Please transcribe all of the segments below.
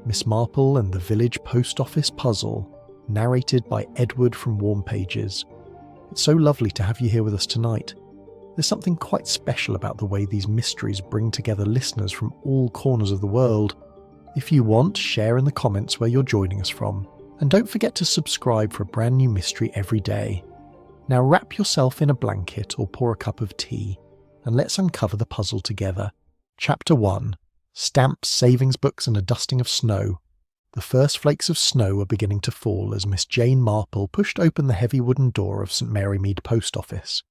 Miss Marple and the Village Post Office Puzzle, narrated by Edward from Warm Pages. It's so lovely to have you here with us tonight. There's something quite special about the way these mysteries bring together listeners from all corners of the world. If you want, share in the comments where you're joining us from, and don't forget to subscribe for a brand new mystery every day. Now wrap yourself in a blanket or pour a cup of tea, and let's uncover the puzzle together. Chapter 1. Stamps, savings books and a dusting of snow. The first flakes of snow were beginning to fall as Miss Jane Marple pushed open the heavy wooden door of St Mary Mead Post Office.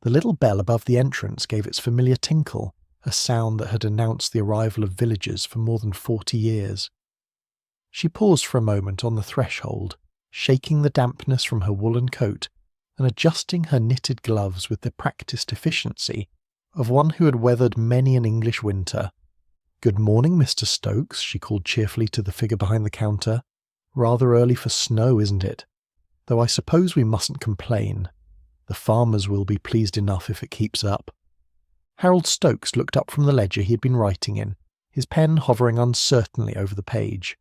The little bell above the entrance gave its familiar tinkle, a sound that had announced the arrival of villagers for more than 40 years. She paused for a moment on the threshold, shaking the dampness from her woolen coat and adjusting her knitted gloves with the practised efficiency of one who had weathered many an English winter. "Good morning, Mr. Stokes," she called cheerfully to the figure behind the counter. "Rather early for snow, isn't it? Though I suppose we mustn't complain. The farmers will be pleased enough if it keeps up." Harold Stokes looked up from the ledger he had been writing in, his pen hovering uncertainly over the page.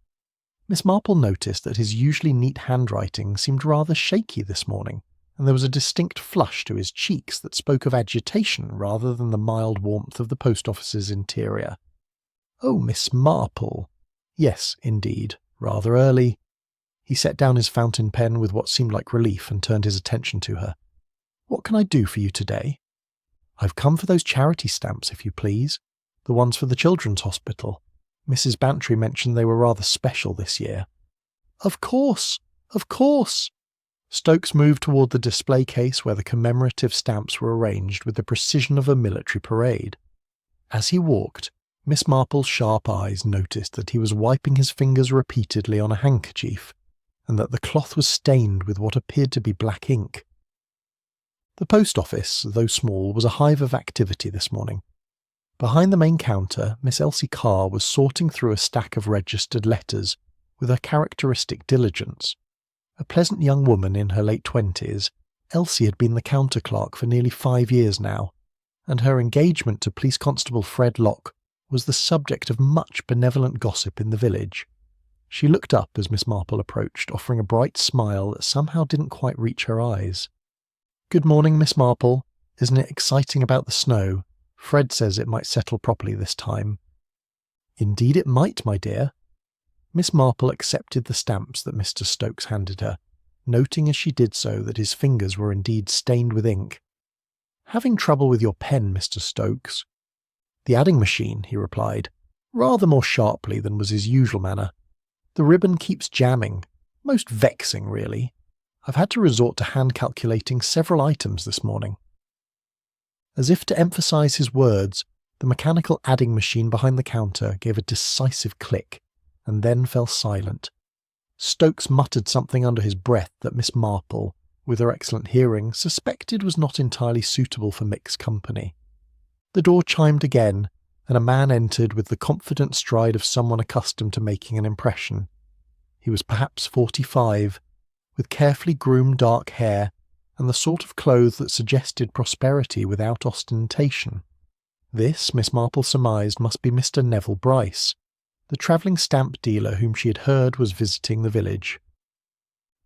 Miss Marple noticed that his usually neat handwriting seemed rather shaky this morning, and there was a distinct flush to his cheeks that spoke of agitation rather than the mild warmth of the post office's interior. "Oh, Miss Marple. Yes, indeed, rather early." He set down his fountain pen with what seemed like relief and turned his attention to her. "What can I do for you today?" "I've come for those charity stamps, if you please. The ones for the Children's Hospital. Mrs. Bantry mentioned they were rather special this year." "Of course, of course." Stokes moved toward the display case where the commemorative stamps were arranged with the precision of a military parade. As he walked, Miss Marple's sharp eyes noticed that he was wiping his fingers repeatedly on a handkerchief, and that the cloth was stained with what appeared to be black ink. The post office, though small, was a hive of activity this morning. Behind the main counter, Miss Elsie Carr was sorting through a stack of registered letters with her characteristic diligence. A pleasant young woman in her late 20s, Elsie had been the counter clerk for nearly 5 years now, and her engagement to Police Constable Fred Locke was the subject of much benevolent gossip in the village. She looked up as Miss Marple approached, offering a bright smile that somehow didn't quite reach her eyes. "Good morning, Miss Marple. Isn't it exciting about the snow? Fred says it might settle properly this time." "Indeed it might, my dear." Miss Marple accepted the stamps that Mr. Stokes handed her, noting as she did so that his fingers were indeed stained with ink. "Having trouble with your pen, Mr. Stokes?" "The adding machine," he replied, rather more sharply than was his usual manner. "The ribbon keeps jamming. Most vexing, really. I've had to resort to hand-calculating several items this morning." As if to emphasize his words, the mechanical adding machine behind the counter gave a decisive click, and then fell silent. Stokes muttered something under his breath that Miss Marple, with her excellent hearing, suspected was not entirely suitable for mixed company. The door chimed again, and a man entered with the confident stride of someone accustomed to making an impression. He was perhaps 45, with carefully groomed dark hair and the sort of clothes that suggested prosperity without ostentation. This, Miss Marple surmised, must be Mr. Neville Bryce, the travelling stamp dealer whom she had heard was visiting the village.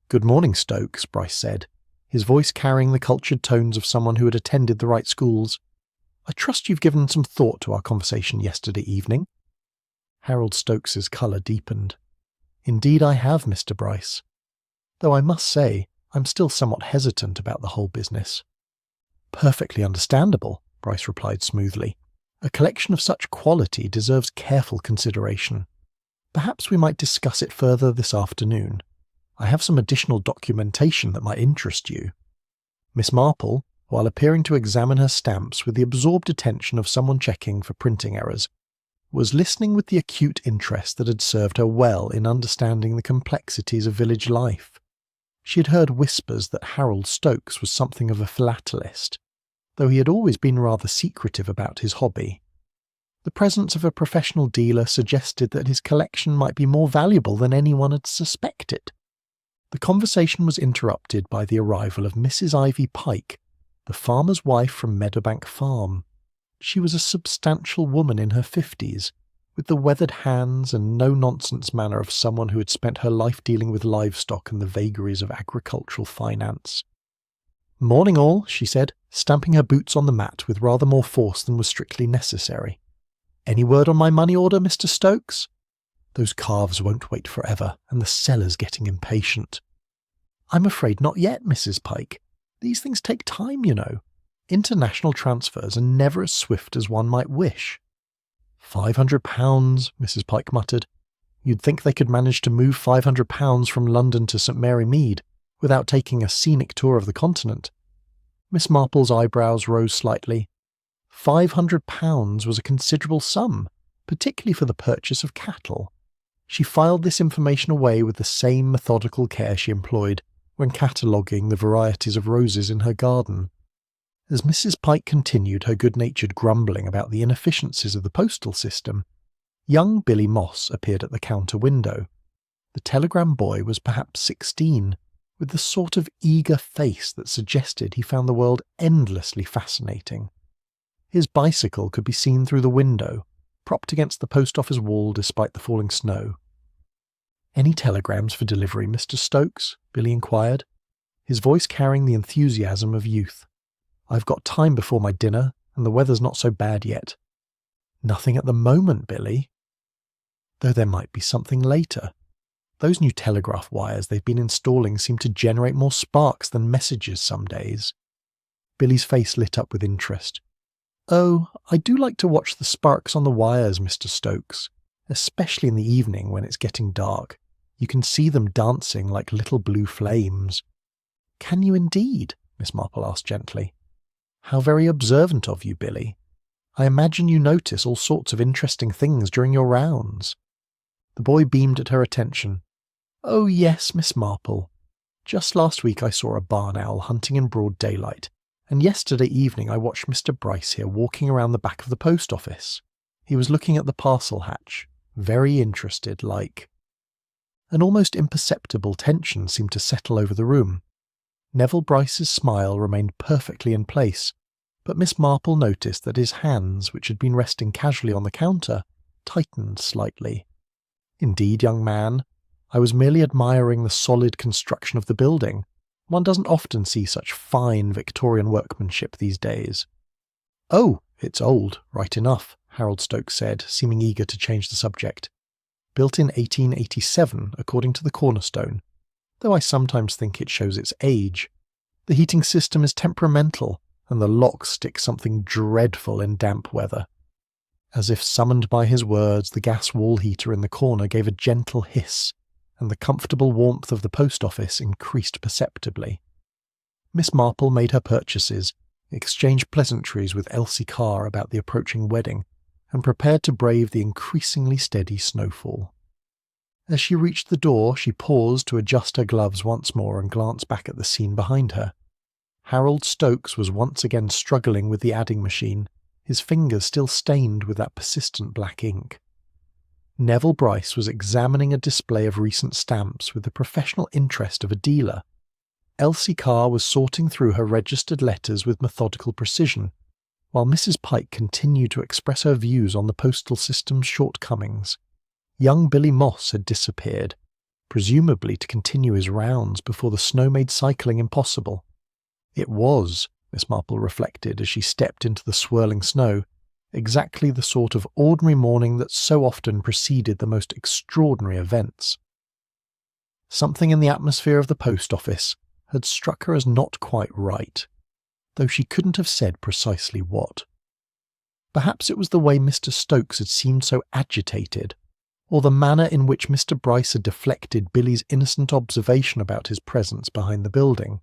"Good morning, Stokes," Bryce said, his voice carrying the cultured tones of someone who had attended the right schools. "I trust you've given some thought to our conversation yesterday evening?" Harold Stokes's colour deepened. "Indeed I have, Mr. Bryce. Though I must say, I'm still somewhat hesitant about the whole business." "Perfectly understandable," Bryce replied smoothly. "A collection of such quality deserves careful consideration. Perhaps we might discuss it further this afternoon. I have some additional documentation that might interest you." Miss Marple, while appearing to examine her stamps with the absorbed attention of someone checking for printing errors, was listening with the acute interest that had served her well in understanding the complexities of village life. She had heard whispers that Harold Stokes was something of a philatelist, though he had always been rather secretive about his hobby. The presence of a professional dealer suggested that his collection might be more valuable than anyone had suspected. The conversation was interrupted by the arrival of Mrs. Ivy Pike, the farmer's wife from Meadowbank Farm. She was a substantial woman in her 50s, with the weathered hands and no-nonsense manner of someone who had spent her life dealing with livestock and the vagaries of agricultural finance. "Morning all," she said, stamping her boots on the mat with rather more force than was strictly necessary. "Any word on my money order, Mr. Stokes? Those calves won't wait forever, and the seller's getting impatient." "I'm afraid not yet, Mrs. Pike. These things take time, you know. International transfers are never as swift as one might wish." £500, Mrs. Pike muttered. "You'd think they could manage to move £500 from London to St. Mary Mead without taking a scenic tour of the continent." Miss Marple's eyebrows rose slightly. £500 was a considerable sum, particularly for the purchase of cattle. She filed this information away with the same methodical care she employed when cataloguing the varieties of roses in her garden. As Mrs. Pike continued her good-natured grumbling about the inefficiencies of the postal system, young Billy Moss appeared at the counter window. The telegram boy was perhaps 16, with the sort of eager face that suggested he found the world endlessly fascinating. His bicycle could be seen through the window, propped against the post office wall despite the falling snow. "Any telegrams for delivery, Mr. Stokes?" Billy inquired, his voice carrying the enthusiasm of youth. "I've got time before my dinner, and the weather's not so bad yet." "Nothing at the moment, Billy. Though there might be something later. Those new telegraph wires they've been installing seem to generate more sparks than messages some days." Billy's face lit up with interest. "Oh, I do like to watch the sparks on the wires, Mr. Stokes, especially in the evening when it's getting dark. You can see them dancing like little blue flames." "Can you indeed?" Miss Marple asked gently. "How very observant of you, Billy. I imagine you notice all sorts of interesting things during your rounds." The boy beamed at her attention. "Oh yes, Miss Marple. Just last week I saw a barn owl hunting in broad daylight, and yesterday evening I watched Mr. Bryce here walking around the back of the post office. He was looking at the parcel hatch, very interested, like." An almost imperceptible tension seemed to settle over the room. Neville Bryce's smile remained perfectly in place, but Miss Marple noticed that his hands, which had been resting casually on the counter, tightened slightly. "Indeed, young man, I was merely admiring the solid construction of the building. One doesn't often see such fine Victorian workmanship these days." "Oh, it's old, right enough," Harold Stokes said, seeming eager to change the subject. "Built in 1887, according to the cornerstone, though I sometimes think it shows its age. The heating system is temperamental, and the locks stick something dreadful in damp weather." As if summoned by his words, the gas wall heater in the corner gave a gentle hiss, and the comfortable warmth of the post office increased perceptibly. Miss Marple made her purchases, exchanged pleasantries with Elsie Carr about the approaching wedding, and prepared to brave the increasingly steady snowfall. As she reached the door, she paused to adjust her gloves once more and glance back at the scene behind her. Harold Stokes was once again struggling with the adding machine, his fingers still stained with that persistent black ink. Neville Bryce was examining a display of recent stamps with the professional interest of a dealer. Elsie Carr was sorting through her registered letters with methodical precision, while Mrs. Pike continued to express her views on the postal system's shortcomings. Young Billy Moss had disappeared, presumably to continue his rounds before the snow made cycling impossible. It was, Miss Marple reflected as she stepped into the swirling snow, exactly the sort of ordinary morning that so often preceded the most extraordinary events. Something in the atmosphere of the post office had struck her as not quite right, though she couldn't have said precisely what. Perhaps it was the way Mr. Stokes had seemed so agitated, or the manner in which Mr. Bryce had deflected Billy's innocent observation about his presence behind the building.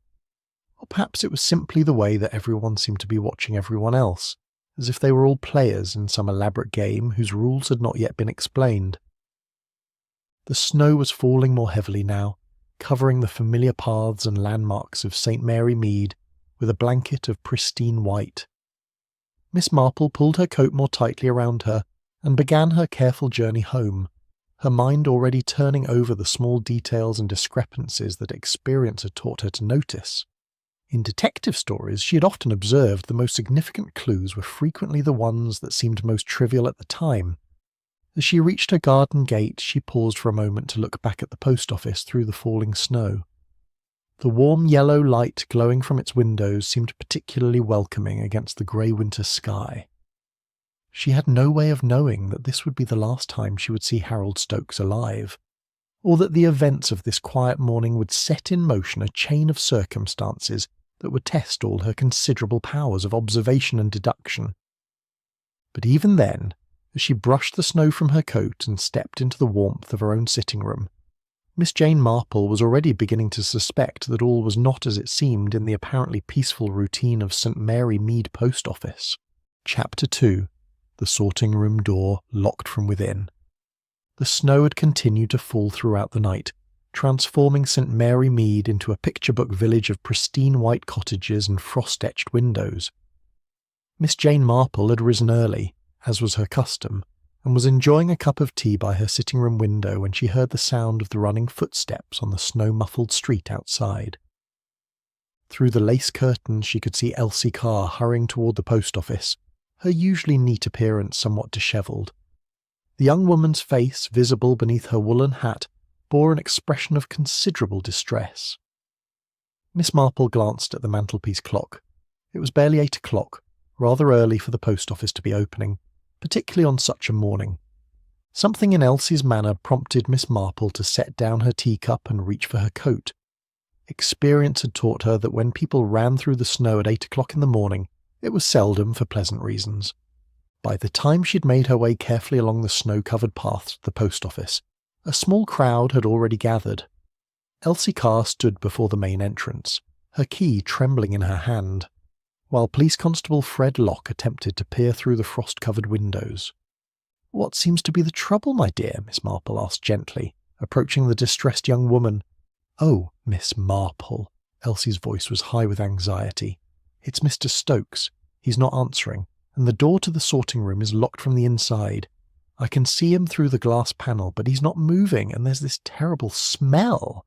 Or perhaps it was simply the way that everyone seemed to be watching everyone else, as if they were all players in some elaborate game whose rules had not yet been explained. The snow was falling more heavily now, covering the familiar paths and landmarks of St. Mary Mead with a blanket of pristine white. Miss Marple pulled her coat more tightly around her and began her careful journey home, her mind already turning over the small details and discrepancies that experience had taught her to notice. In detective stories, she had often observed the most significant clues were frequently the ones that seemed most trivial at the time. As she reached her garden gate, she paused for a moment to look back at the post office through the falling snow. The warm yellow light glowing from its windows seemed particularly welcoming against the grey winter sky. She had no way of knowing that this would be the last time she would see Harold Stokes alive, or that the events of this quiet morning would set in motion a chain of circumstances that would test all her considerable powers of observation and deduction. But even then, as she brushed the snow from her coat and stepped into the warmth of her own sitting room, Miss Jane Marple was already beginning to suspect that all was not as it seemed in the apparently peaceful routine of St. Mary Mead Post Office. Chapter 2. The sorting room door locked from within. The snow had continued to fall throughout the night, transforming St. Mary Mead into a picture-book village of pristine white cottages and frost-etched windows. Miss Jane Marple had risen early, as was her custom, and was enjoying a cup of tea by her sitting-room window when she heard the sound of the running footsteps on the snow-muffled street outside. Through the lace curtains she could see Elsie Carr hurrying toward the post office, her usually neat appearance somewhat dishevelled. The young woman's face, visible beneath her woolen hat, bore an expression of considerable distress. Miss Marple glanced at the mantelpiece clock. It was barely 8 o'clock, rather early for the post office to be opening, particularly on such a morning. Something in Elsie's manner prompted Miss Marple to set down her teacup and reach for her coat. Experience had taught her that when people ran through the snow at 8 o'clock in the morning, it was seldom for pleasant reasons. By the time she'd made her way carefully along the snow-covered paths to the post office, a small crowd had already gathered. Elsie Carr stood before the main entrance, her key trembling in her hand, while Police Constable Fred Locke attempted to peer through the frost-covered windows. "What seems to be the trouble, my dear?" Miss Marple asked gently, approaching the distressed young woman. "Oh, Miss Marple," Elsie's voice was high with anxiety. "It's Mr. Stokes. He's not answering, and the door to the sorting room is locked from the inside. I can see him through the glass panel, but he's not moving, and there's this terrible smell."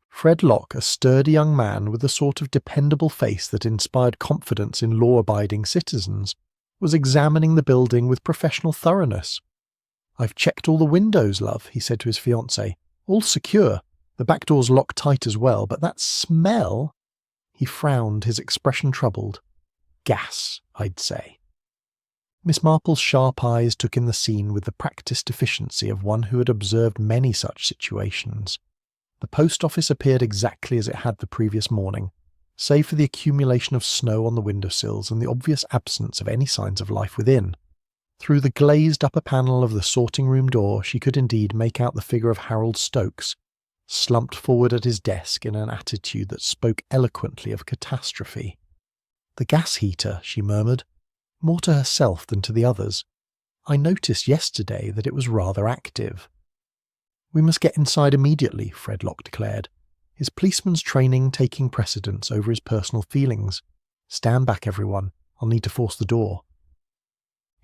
Fred Locke, a sturdy young man with a sort of dependable face that inspired confidence in law-abiding citizens, was examining the building with professional thoroughness. "I've checked all the windows, love," he said to his fiancée. "All secure. The back door's locked tight as well, but that smell—" He frowned, his expression troubled. "Gas, I'd say." Miss Marple's sharp eyes took in the scene with the practised efficiency of one who had observed many such situations. The post office appeared exactly as it had the previous morning, save for the accumulation of snow on the windowsills and the obvious absence of any signs of life within. Through the glazed upper panel of the sorting room door she could indeed make out the figure of Harold Stokes, slumped forward at his desk in an attitude that spoke eloquently of catastrophe. "The gas heater," she murmured, more to herself than to the others. "I noticed yesterday that it was rather active." "We must get inside immediately," Fred Locke declared, his policeman's training taking precedence over his personal feelings. "Stand back, everyone. I'll need to force the door."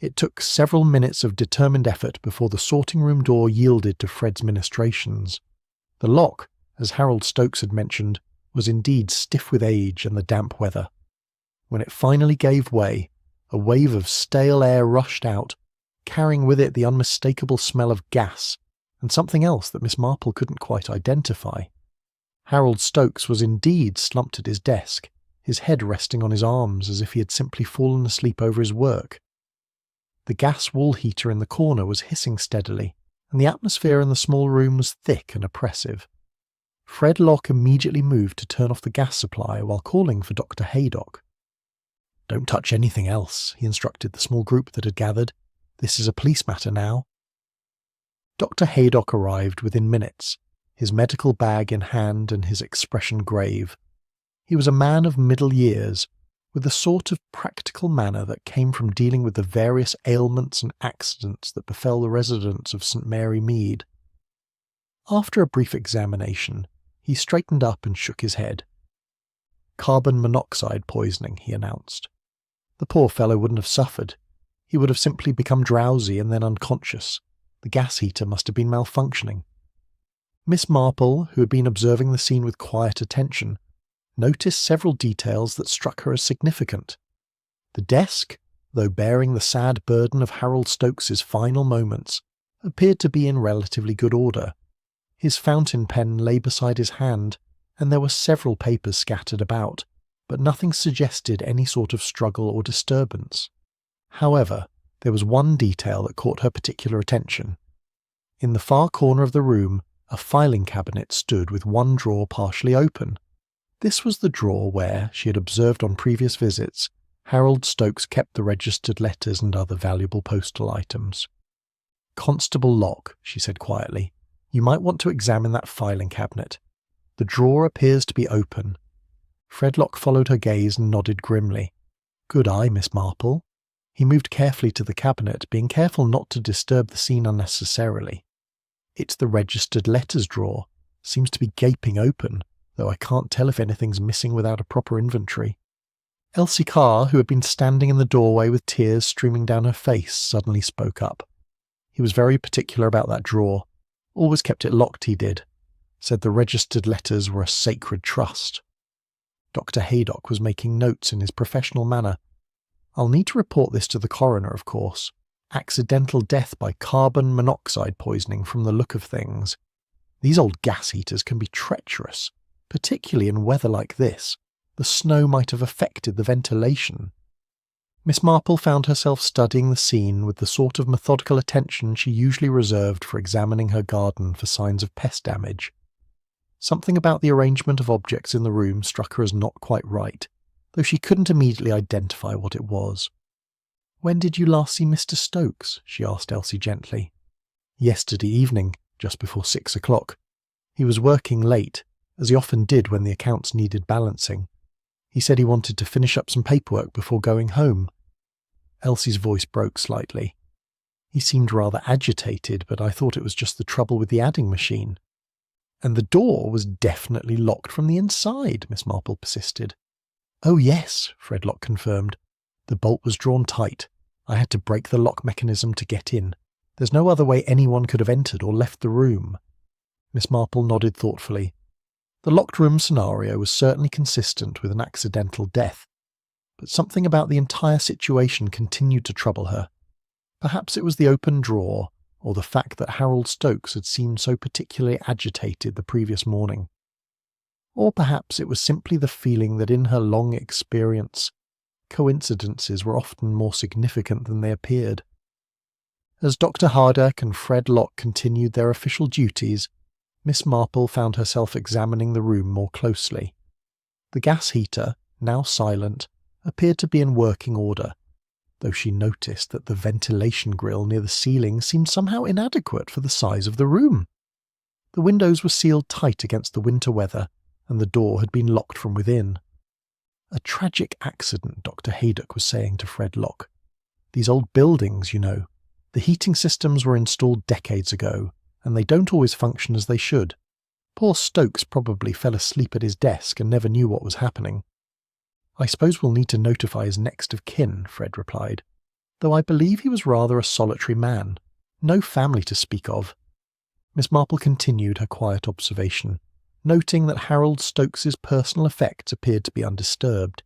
It took several minutes of determined effort before the sorting room door yielded to Fred's ministrations. The lock, as Harold Stokes had mentioned, was indeed stiff with age and the damp weather. When it finally gave way, a wave of stale air rushed out, carrying with it the unmistakable smell of gas, and something else that Miss Marple couldn't quite identify. Harold Stokes was indeed slumped at his desk, his head resting on his arms as if he had simply fallen asleep over his work. The gas wall heater in the corner was hissing steadily, and the atmosphere in the small room was thick and oppressive. Fred Locke immediately moved to turn off the gas supply while calling for Dr. Haydock. "Don't touch anything else," he instructed the small group that had gathered. "This is a police matter now." Dr. Haydock arrived within minutes, his medical bag in hand and his expression grave. He was a man of middle years, with a sort of practical manner that came from dealing with the various ailments and accidents that befell the residents of St. Mary Mead. After a brief examination, he straightened up and shook his head. "Carbon monoxide poisoning," he announced. "The poor fellow wouldn't have suffered. He would have simply become drowsy and then unconscious. The gas heater must have been malfunctioning." Miss Marple, who had been observing the scene with quiet attention, noticed several details that struck her as significant. The desk, though bearing the sad burden of Harold Stokes's final moments, appeared to be in relatively good order. His fountain pen lay beside his hand, and there were several papers scattered about, but nothing suggested any sort of struggle or disturbance. However, there was one detail that caught her particular attention. In the far corner of the room, a filing cabinet stood with one drawer partially open. This was the drawer where, she had observed on previous visits, Harold Stokes kept the registered letters and other valuable postal items. "Constable Locke," she said quietly, "you might want to examine that filing cabinet. The drawer appears to be open." Fred Locke followed her gaze and nodded grimly. "Good eye, Miss Marple." He moved carefully to the cabinet, being careful not to disturb the scene unnecessarily. "It's the registered letters drawer. Seems to be gaping open, though I can't tell if anything's missing without a proper inventory." Elsie Carr, who had been standing in the doorway with tears streaming down her face, suddenly spoke up. "He was very particular about that drawer. Always kept it locked, he did. Said the registered letters were a sacred trust." Dr. Haydock was making notes in his professional manner. "I'll need to report this to the coroner, of course. Accidental death by carbon monoxide poisoning from the look of things. These old gas heaters can be treacherous, particularly in weather like this. The snow might have affected the ventilation." Miss Marple found herself studying the scene with the sort of methodical attention she usually reserved for examining her garden for signs of pest damage. Something about the arrangement of objects in the room struck her as not quite right, though she couldn't immediately identify what it was. "When did you last see Mr. Stokes?" she asked Elsie gently. "Yesterday evening, just before 6 o'clock. He was working late, as he often did when the accounts needed balancing. He said he wanted to finish up some paperwork before going home." Elsie's voice broke slightly. "He seemed rather agitated, but I thought it was just the trouble with the adding machine." "And the door was definitely locked from the inside," Miss Marple persisted. "Oh yes," Fred Locke confirmed. "The bolt was drawn tight. I had to break the lock mechanism to get in. There's no other way anyone could have entered or left the room." Miss Marple nodded thoughtfully. The locked room scenario was certainly consistent with an accidental death, but something about the entire situation continued to trouble her. Perhaps it was the open drawer, or the fact that Harold Stokes had seemed so particularly agitated the previous morning. Or perhaps it was simply the feeling that in her long experience, coincidences were often more significant than they appeared. As Dr. Hardeck and Fred Locke continued their official duties, Miss Marple found herself examining the room more closely. The gas heater, now silent, appeared to be in working order, though she noticed that the ventilation grill near the ceiling seemed somehow inadequate for the size of the room. The windows were sealed tight against the winter weather, and the door had been locked from within. "A tragic accident," Dr. Haydock was saying to Fred Locke. "These old buildings, you know. The heating systems were installed decades ago, and they don't always function as they should. Poor Stokes probably fell asleep at his desk and never knew what was happening." "I suppose we'll need to notify his next of kin," Fred replied, "though I believe he was rather a solitary man. No family to speak of." Miss Marple continued her quiet observation, noting that Harold Stokes's personal effects appeared to be undisturbed.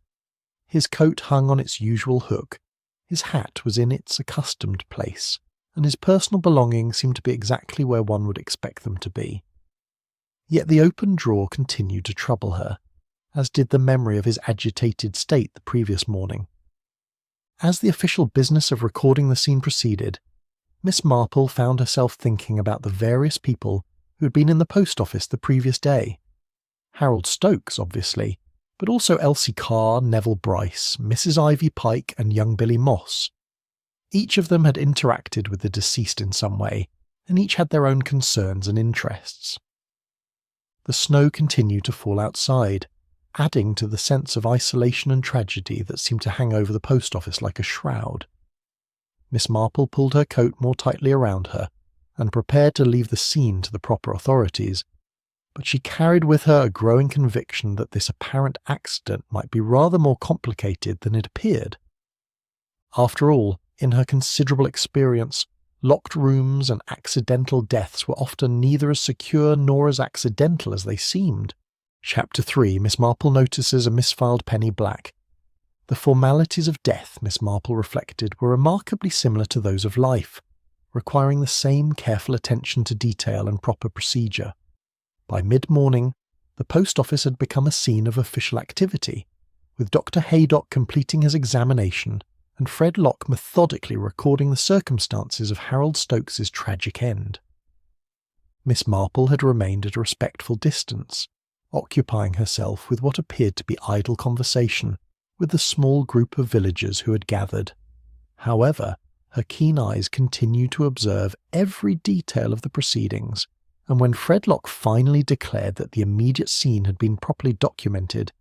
His coat hung on its usual hook, his hat was in its accustomed place, and his personal belongings seemed to be exactly where one would expect them to be. Yet the open drawer continued to trouble her, as did the memory of his agitated state the previous morning. As the official business of recording the scene proceeded, Miss Marple found herself thinking about the various people who had been in the post office the previous day. Harold Stokes, obviously, but also Elsie Carr, Neville Bryce, Mrs. Ivy Pike, and young Billy Moss. Each of them had interacted with the deceased in some way, and each had their own concerns and interests. The snow continued to fall outside, adding to the sense of isolation and tragedy that seemed to hang over the post office like a shroud. Miss Marple pulled her coat more tightly around her, and prepared to leave the scene to the proper authorities, but she carried with her a growing conviction that this apparent accident might be rather more complicated than it appeared. After all, in her considerable experience, locked rooms and accidental deaths were often neither as secure nor as accidental as they seemed. Chapter 3, Miss Marple notices a misfiled penny black. The formalities of death, Miss Marple reflected, were remarkably similar to those of life. requiring the same careful attention to detail and proper procedure. By mid-morning, the post office had become a scene of official activity, with Dr. Haydock completing his examination and Fred Locke methodically recording the circumstances of Harold Stokes's tragic end. Miss Marple had remained at a respectful distance, occupying herself with what appeared to be idle conversation with the small group of villagers who had gathered. However, her keen eyes continued to observe every detail of the proceedings, and when Fred Locke finally declared that the immediate scene had been properly documented,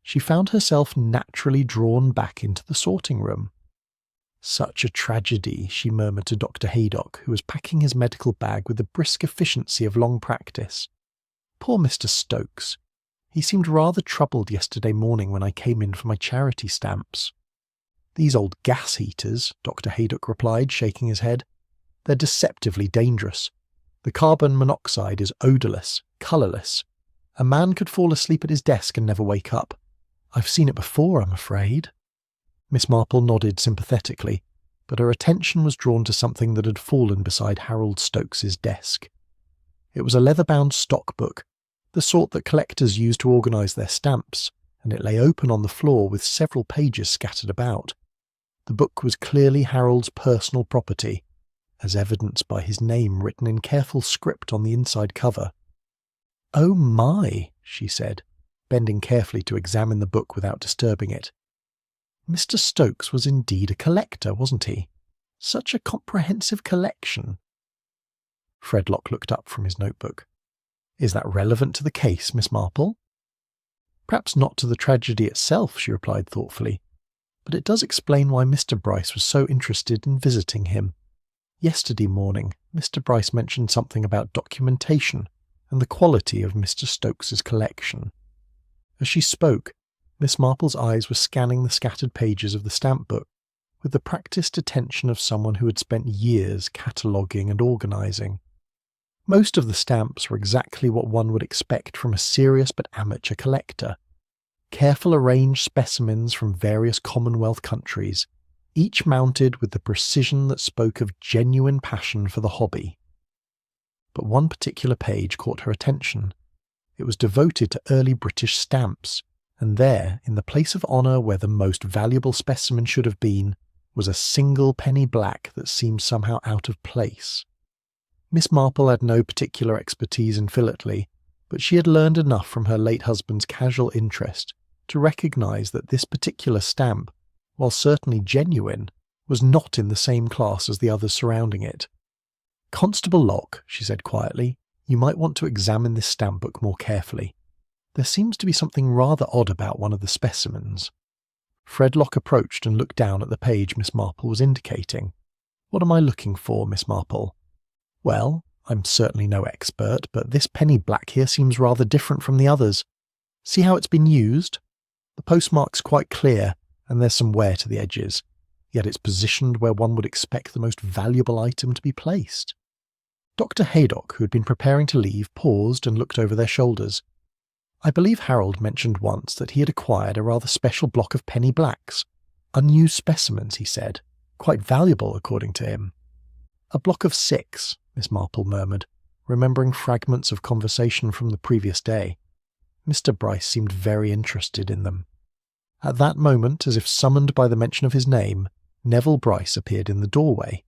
she found herself naturally drawn back into the sorting room. "Such a tragedy," she murmured to Dr. Haydock, who was packing his medical bag with the brisk efficiency of long practice. "Poor Mr. Stokes. He seemed rather troubled yesterday morning when I came in for my charity stamps." "These old gas heaters," Dr. Haydock replied, shaking his head. "They're deceptively dangerous. The carbon monoxide is odourless, colourless. A man could fall asleep at his desk and never wake up. I've seen it before, I'm afraid." Miss Marple nodded sympathetically, but her attention was drawn to something that had fallen beside Harold Stokes's desk. It was a leather-bound stock book, the sort that collectors use to organise their stamps, and it lay open on the floor with several pages scattered about. The book was clearly Harold's personal property, as evidenced by his name written in careful script on the inside cover. "Oh my," she said, bending carefully to examine the book without disturbing it. Mr. Stokes was indeed a collector, wasn't he? Such a comprehensive collection. Fred Locke looked up from his notebook. "Is that relevant to the case, Miss Marple?" "Perhaps not to the tragedy itself," she replied thoughtfully, "but it does explain why Mr. Bryce was so interested in visiting him. Yesterday morning, Mr. Bryce mentioned something about documentation and the quality of Mr. Stokes's collection." As she spoke, Miss Marple's eyes were scanning the scattered pages of the stamp book with the practised attention of someone who had spent years cataloguing and organising. Most of the stamps were exactly what one would expect from a serious but amateur collector. Careful arranged specimens from various Commonwealth countries, each mounted with the precision that spoke of genuine passion for the hobby. But one particular page caught her attention. It was devoted to early British stamps, and there, in the place of honour where the most valuable specimen should have been, was a single penny black that seemed somehow out of place. Miss Marple had no particular expertise in philately, but she had learned enough from her late husband's casual interest to recognise that this particular stamp, while certainly genuine, was not in the same class as the others surrounding it. "Constable Locke," she said quietly, "you might want to examine this stamp book more carefully. There seems to be something rather odd about one of the specimens." Fred Locke approached and looked down at the page Miss Marple was indicating. "What am I looking for, Miss Marple?" "Well, I'm certainly no expert, but this penny black here seems rather different from the others. See how it's been used? The postmark's quite clear, and there's some wear to the edges, yet it's positioned where one would expect the most valuable item to be placed." Dr. Haydock, who had been preparing to leave, paused and looked over their shoulders. "I believe Harold mentioned once that he had acquired a rather special block of penny blacks. Unused specimens, he said. Quite valuable, according to him." "A block of 6, Miss Marple murmured, remembering fragments of conversation from the previous day. Mr. Bryce seemed very interested in them. At that moment, as if summoned by the mention of his name, Neville Bryce appeared in the doorway.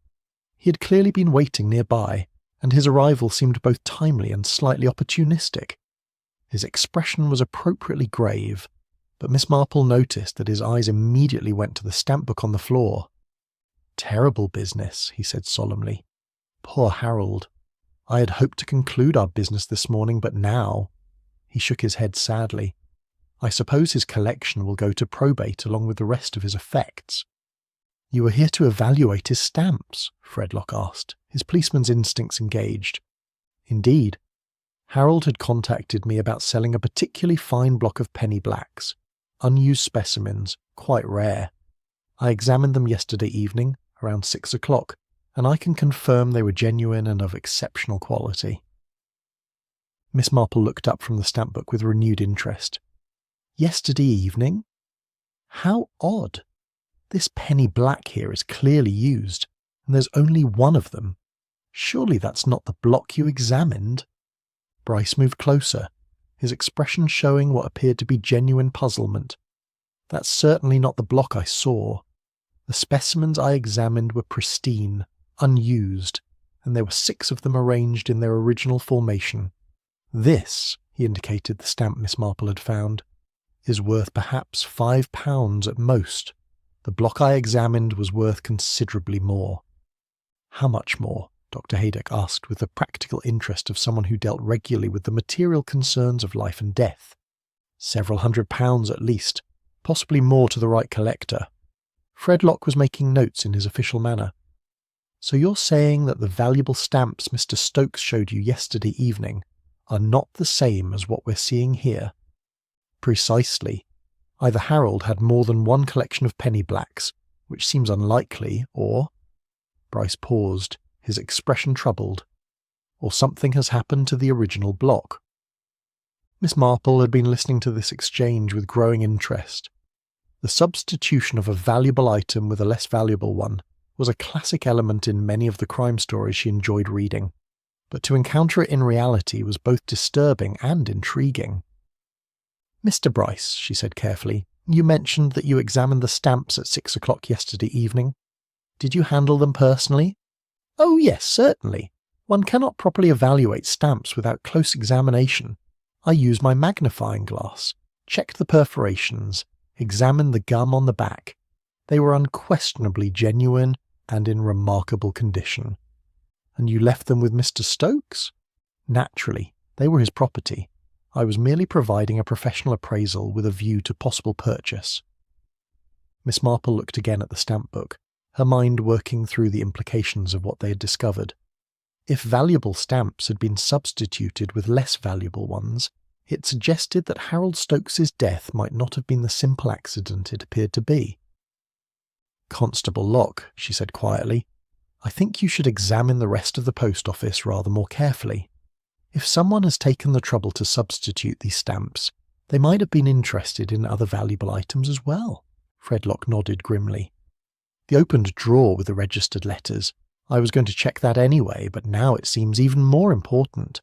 He had clearly been waiting nearby, and his arrival seemed both timely and slightly opportunistic. His expression was appropriately grave, but Miss Marple noticed that his eyes immediately went to the stamp book on the floor. "Terrible business," he said solemnly. "Poor Harold. I had hoped to conclude our business this morning, but now—" He shook his head sadly. "I suppose his collection will go to probate along with the rest of his effects." "You are here to evaluate his stamps?" Fred Locke asked, his policeman's instincts engaged. "Indeed. Harold had contacted me about selling a particularly fine block of penny blacks, unused specimens, quite rare. I examined them yesterday evening, around 6 o'clock, and I can confirm they were genuine and of exceptional quality." Miss Marple looked up from the stamp book with renewed interest. "Yesterday evening? How odd. This penny black here is clearly used, and there's only one of them, Surely that's not the block you examined? Bryce moved closer, his expression showing what appeared to be genuine puzzlement. That's certainly not the block I saw. The specimens I examined were pristine, unused, and there were 6 of them arranged in their original formation. This, he indicated the stamp Miss Marple had found, is worth perhaps £5 at most. The block I examined was worth considerably more. How much more? Dr. Haydock asked with the practical interest of someone who dealt regularly with the material concerns of life and death. Several £100 at least, possibly more to the right collector. Fred Locke was making notes in his official manner. So you're saying that the valuable stamps Mr. Stokes showed you yesterday evening are not the same as what we're seeing here? Precisely. Either Harold had more than one collection of penny blacks, which seems unlikely, or... Bryce paused, his expression troubled. Or something has happened to the original block. Miss Marple had been listening to this exchange with growing interest. The substitution of a valuable item with a less valuable one was a classic element in many of the crime stories she enjoyed reading, but to encounter it in reality was both disturbing and intriguing. "Mr. Bryce," she said carefully, "you mentioned that you examined the stamps at 6 o'clock yesterday evening. Did you handle them personally?" "Oh yes, certainly. One cannot properly evaluate stamps without close examination. I used my magnifying glass, checked the perforations, examined the gum on the back. They were unquestionably genuine and in remarkable condition." "And you left them with Mr. Stokes?" "Naturally. They were his property. I was merely providing a professional appraisal with a view to possible purchase." Miss Marple looked again at the stamp book, her mind working through the implications of what they had discovered. If valuable stamps had been substituted with less valuable ones, it suggested that Harold Stokes's death might not have been the simple accident it appeared to be. "Constable Locke," she said quietly, "I think you should examine the rest of the post office rather more carefully. If someone has taken the trouble to substitute these stamps, they might have been interested in other valuable items as well." Fred Locke nodded grimly. "The opened drawer with the registered letters. I was going to check that anyway, but now it seems even more important."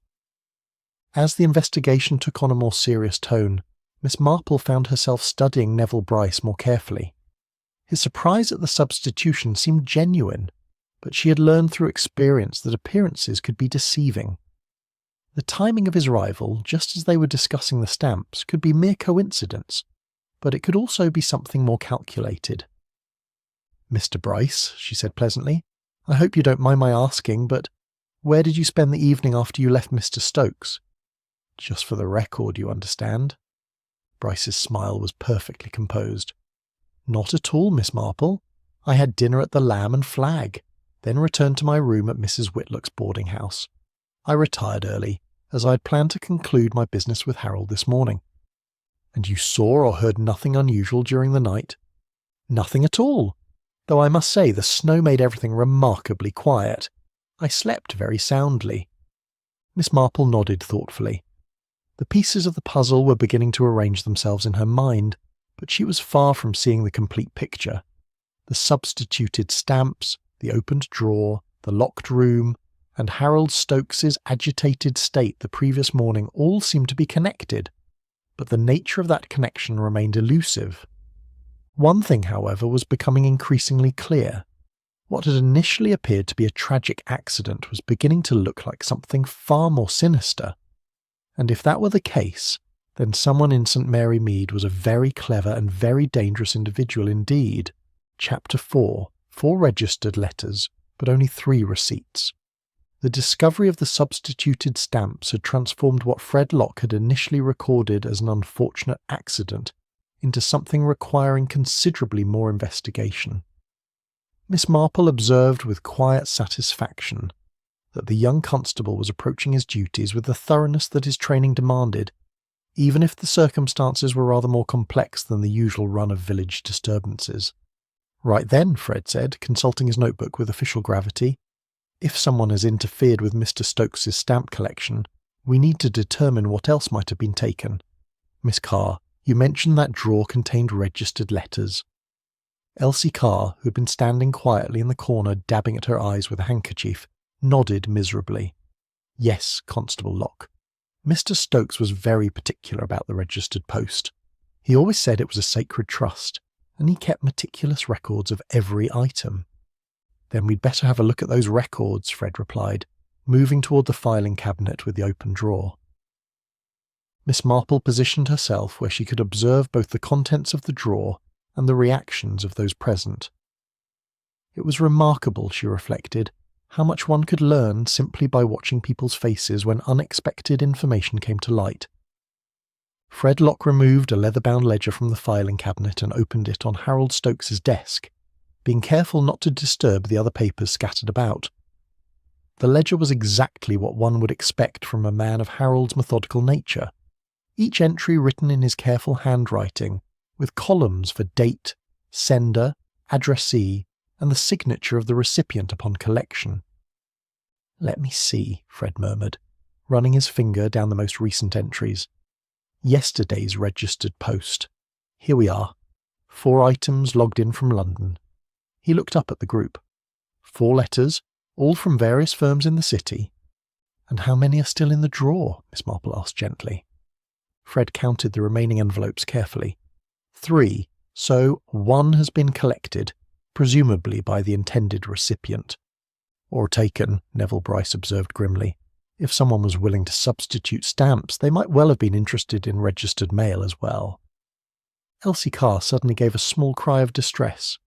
As the investigation took on a more serious tone, Miss Marple found herself studying Neville Bryce more carefully. His surprise at the substitution seemed genuine, but she had learned through experience that appearances could be deceiving. The timing of his arrival, just as they were discussing the stamps, could be mere coincidence, but it could also be something more calculated. "Mr. Bryce," she said pleasantly, "I hope you don't mind my asking, but where did you spend the evening after you left Mr. Stokes?" "Just for the record, you understand." Bryce's smile was perfectly composed. "Not at all, Miss Marple. I had dinner at the Lamb and Flag, then returned to my room at Mrs. Whitlock's boarding house. I retired early, as I had planned to conclude my business with Harold this morning." "And you saw or heard nothing unusual during the night?" "Nothing at all, though I must say the snow made everything remarkably quiet. I slept very soundly." Miss Marple nodded thoughtfully. The pieces of the puzzle were beginning to arrange themselves in her mind, but she was far from seeing the complete picture. The substituted stamps, the opened drawer, the locked room, and Harold Stokes's agitated state the previous morning all seemed to be connected, but the nature of that connection remained elusive. One thing, however, was becoming increasingly clear. What had initially appeared to be a tragic accident was beginning to look like something far more sinister. And if that were the case, then someone in St. Mary Mead was a very clever and very dangerous individual indeed. Chapter 4. 4 registered letters, but only 3 receipts. The discovery of the substituted stamps had transformed what Fred Locke had initially recorded as an unfortunate accident into something requiring considerably more investigation. Miss Marple observed with quiet satisfaction that the young constable was approaching his duties with the thoroughness that his training demanded, even if the circumstances were rather more complex than the usual run of village disturbances. "Right then," Fred said, consulting his notebook with official gravity, "if someone has interfered with Mr. Stokes's stamp collection, we need to determine what else might have been taken. Miss Carr, you mentioned that drawer contained registered letters." Elsie Carr, who had been standing quietly in the corner dabbing at her eyes with a handkerchief, nodded miserably. Yes, Constable Locke. Mr. Stokes was very particular about the registered post. He always said it was a sacred trust, and he kept meticulous records of every item. Then we'd better have a look at those records, Fred replied, moving toward the filing cabinet with the open drawer. Miss Marple positioned herself where she could observe both the contents of the drawer and the reactions of those present. It was remarkable, she reflected, how much one could learn simply by watching people's faces when unexpected information came to light. Fred Locke removed a leather-bound ledger from the filing cabinet and opened it on Harold Stokes's desk, being careful not to disturb the other papers scattered about. The ledger was exactly what one would expect from a man of Harold's methodical nature, each entry written in his careful handwriting, with columns for date, sender, addressee, and the signature of the recipient upon collection. "Let me see," Fred murmured, running his finger down the most recent entries. Yesterday's registered post. Here we are. 4 items logged in from London. He looked up at the group. 4 letters, all from various firms in the city. "And how many are still in the drawer?" Miss Marple asked gently. Fred counted the remaining envelopes carefully. 3, so 1 has been collected, presumably by the intended recipient. "Or taken," Neville Bryce observed grimly. "If someone was willing to substitute stamps, they might well have been interested in registered mail as well." Elsie Carr suddenly gave a small cry of distress.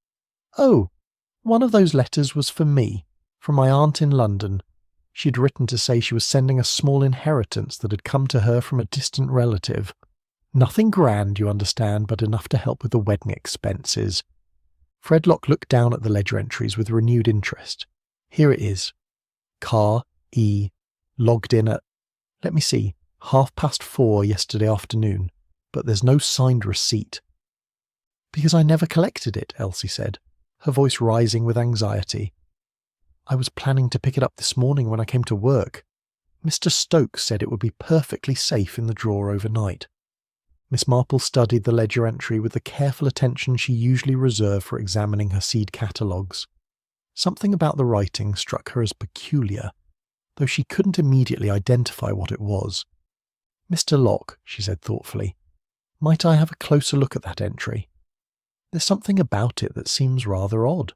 "Oh, one of those letters was for me, from my aunt in London. She'd written to say she was sending a small inheritance that had come to her from a distant relative. Nothing grand, you understand, but enough to help with the wedding expenses." Fred Locke looked down at the ledger entries with renewed interest. Here it is. Carr, E., logged in at, let me see, 4:30 yesterday afternoon, but there's no signed receipt. "Because I never collected it," Elsie said, her voice rising with anxiety. "I was planning to pick it up this morning when I came to work. Mr. Stokes said it would be perfectly safe in the drawer overnight." Miss Marple studied the ledger entry with the careful attention she usually reserved for examining her seed catalogues. Something about the writing struck her as peculiar, though she couldn't immediately identify what it was. "Mr. Locke," she said thoughtfully, "might I have a closer look at that entry? There's something about it that seems rather odd."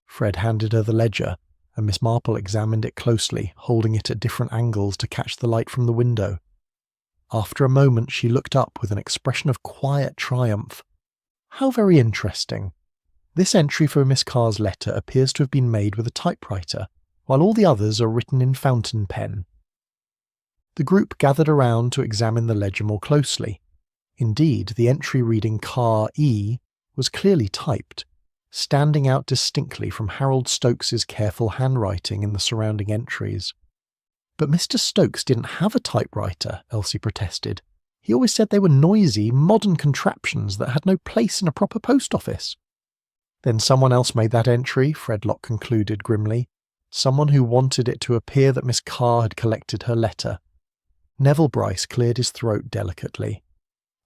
Fred handed her the ledger, and Miss Marple examined it closely, holding it at different angles to catch the light from the window. After a moment she looked up with an expression of quiet triumph. "How very interesting. This entry for Miss Carr's letter appears to have been made with a typewriter, while all the others are written in fountain pen." The group gathered around to examine the ledger more closely. Indeed, the entry reading Carr E. was clearly typed, standing out distinctly from Harold Stokes's careful handwriting in the surrounding entries. "But Mr. Stokes didn't have a typewriter," Elsie protested. "He always said they were noisy, modern contraptions that had no place in a proper post office." "Then someone else made that entry," Fred Locke concluded grimly. "Someone who wanted it to appear that Miss Carr had collected her letter." Neville Bryce cleared his throat delicately.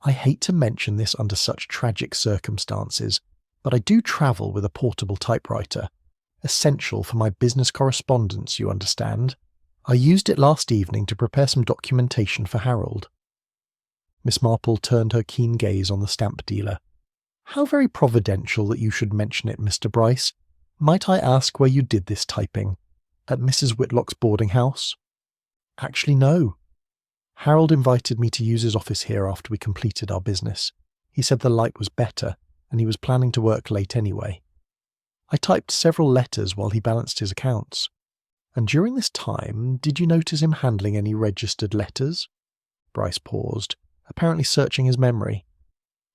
"I hate to mention this under such tragic circumstances, but I do travel with a portable typewriter. Essential for my business correspondence, you understand. I used it last evening to prepare some documentation for Harold." Miss Marple turned her keen gaze on the stamp dealer. "How very providential that you should mention it, Mr. Bryce. Might I ask where you did this typing? At Mrs. Whitlock's boarding house?" "Actually, no. Harold invited me to use his office here after we completed our business. He said the light was better, and he was planning to work late anyway. I typed several letters while he balanced his accounts. And during this time, did you notice him handling any registered letters?" Bryce paused, apparently searching his memory.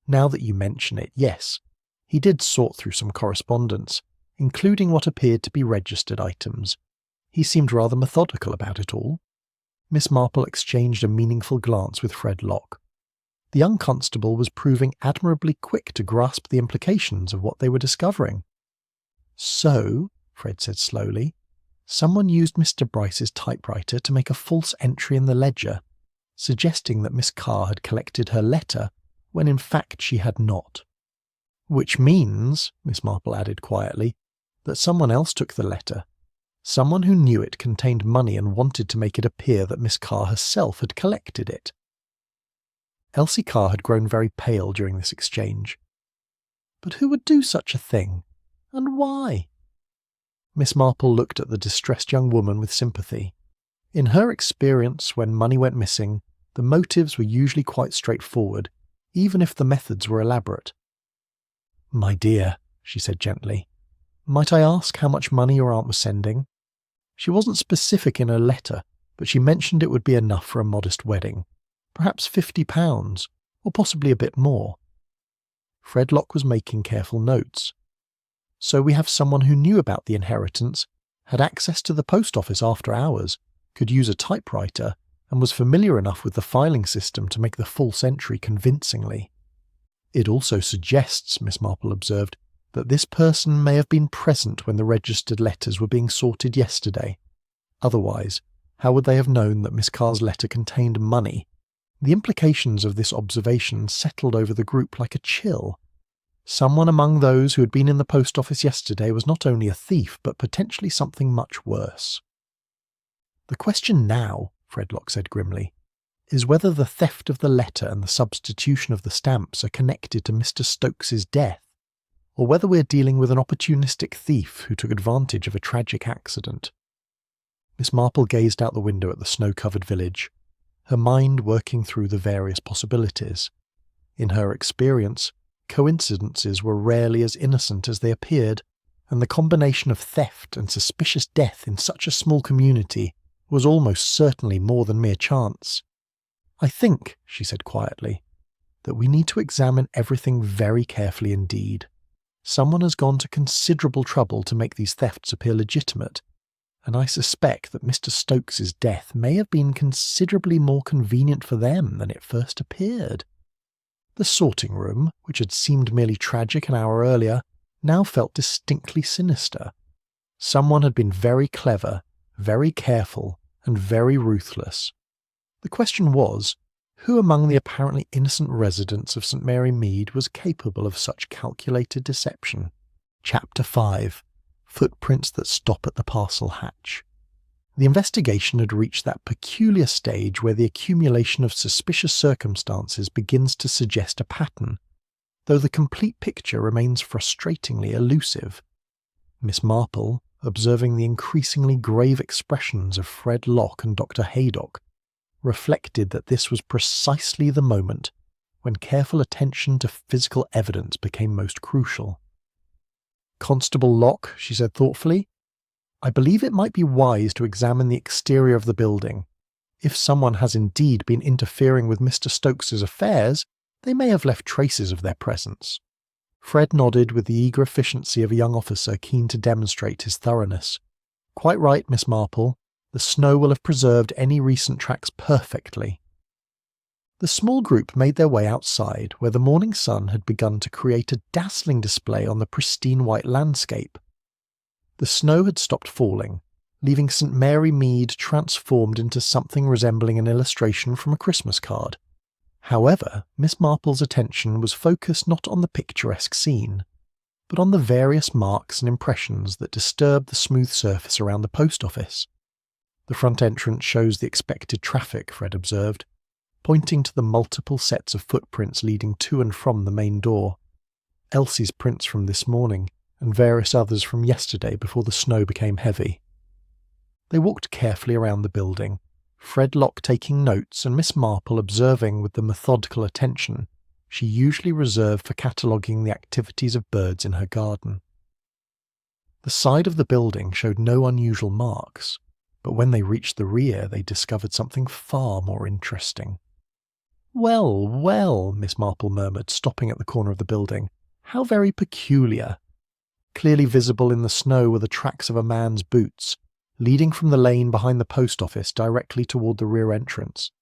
"Now that you mention it, yes. He did sort through some correspondence, including what appeared to be registered items. He seemed rather methodical about it all." Miss Marple exchanged a meaningful glance with Fred Locke. The young constable was proving admirably quick to grasp the implications of what they were discovering. "So," Fred said slowly, "someone used Mr. Bryce's typewriter to make a false entry in the ledger, suggesting that Miss Carr had collected her letter, when in fact she had not. Which means," Miss Marple added quietly, "that someone else took the letter. Someone who knew it contained money and wanted to make it appear that Miss Carr herself had collected it. Elsie Carr had grown very pale during this exchange. But who would do such a thing? And why? Miss Marple looked at the distressed young woman with sympathy. In her experience, when money went missing, the motives were usually quite straightforward, even if the methods were elaborate. "My dear," she said gently, "might I ask how much money your aunt was sending?" She wasn't specific in her letter, but she mentioned it would be enough for a modest wedding. Perhaps £50, or possibly a bit more. Fred Locke was making careful notes. So we have someone who knew about the inheritance, had access to the post office after hours, could use a typewriter, and was familiar enough with the filing system to make the false entry convincingly. It also suggests, Miss Marple observed, that this person may have been present when the registered letters were being sorted yesterday. Otherwise, how would they have known that Miss Carr's letter contained money? The implications of this observation settled over the group like a chill. Someone among those who had been in the post office yesterday was not only a thief, but potentially something much worse. "The question now," Fred Locke said grimly, "is whether the theft of the letter and the substitution of the stamps are connected to Mr. Stokes's death, or whether we're dealing with an opportunistic thief who took advantage of a tragic accident." Miss Marple gazed out the window at the snow-covered village, her mind working through the various possibilities. In her experience, coincidences were rarely as innocent as they appeared, and the combination of theft and suspicious death in such a small community was almost certainly more than mere chance. "I think," she said quietly, "that we need to examine everything very carefully indeed. Someone has gone to considerable trouble to make these thefts appear legitimate, and I suspect that Mr. Stokes's death may have been considerably more convenient for them than it first appeared." The sorting room, which had seemed merely tragic an hour earlier, now felt distinctly sinister. Someone had been very clever, very careful, and very ruthless. The question was, who among the apparently innocent residents of St. Mary Mead was capable of such calculated deception? Chapter 5. Footprints that stop at the parcel hatch. The investigation had reached that peculiar stage where the accumulation of suspicious circumstances begins to suggest a pattern, though the complete picture remains frustratingly elusive. Miss Marple, observing the increasingly grave expressions of Fred Locke and Dr. Haydock, reflected that this was precisely the moment when careful attention to physical evidence became most crucial. "Constable Locke," she said thoughtfully, "I believe it might be wise to examine the exterior of the building. If someone has indeed been interfering with Mr. Stokes's affairs, they may have left traces of their presence." Fred nodded with the eager efficiency of a young officer keen to demonstrate his thoroughness. "Quite right, Miss Marple. The snow will have preserved any recent tracks perfectly." The small group made their way outside, where the morning sun had begun to create a dazzling display on the pristine white landscape. The snow had stopped falling, leaving St. Mary Mead transformed into something resembling an illustration from a Christmas card. However, Miss Marple's attention was focused not on the picturesque scene, but on the various marks and impressions that disturbed the smooth surface around the post office. "The front entrance shows the expected traffic," Fred observed, pointing to the multiple sets of footprints leading to and from the main door. Elsie's prints from this morning, and various others from yesterday before the snow became heavy. They walked carefully around the building, Fred Locke taking notes and Miss Marple observing with the methodical attention she usually reserved for cataloguing the activities of birds in her garden. The side of the building showed no unusual marks, but when they reached the rear they discovered something far more interesting. "Well, well," Miss Marple murmured, stopping at the corner of the building. "How very peculiar." Clearly visible in the snow were the tracks of a man's boots, leading from the lane behind the post office directly toward the rear entrance.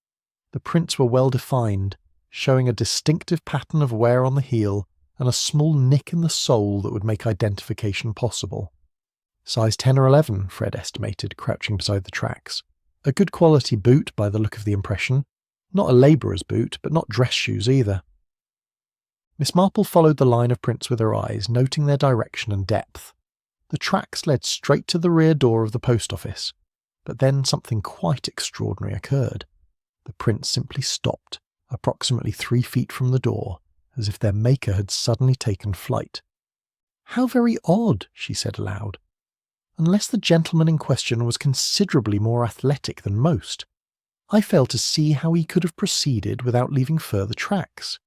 The prints were well defined, showing a distinctive pattern of wear on the heel and a small nick in the sole that would make identification possible. "Size 10 or 11, Fred estimated, crouching beside the tracks. A good quality boot by the look of the impression. Not a labourer's boot, but not dress shoes either." Miss Marple followed the line of prints with her eyes, noting their direction and depth. The tracks led straight to the rear door of the post office, but then something quite extraordinary occurred. The prints simply stopped, approximately 3 feet from the door, as if their maker had suddenly taken flight. "How very odd," she said aloud. "Unless the gentleman in question was considerably more athletic than most, I fail to see how he could have proceeded without leaving further tracks."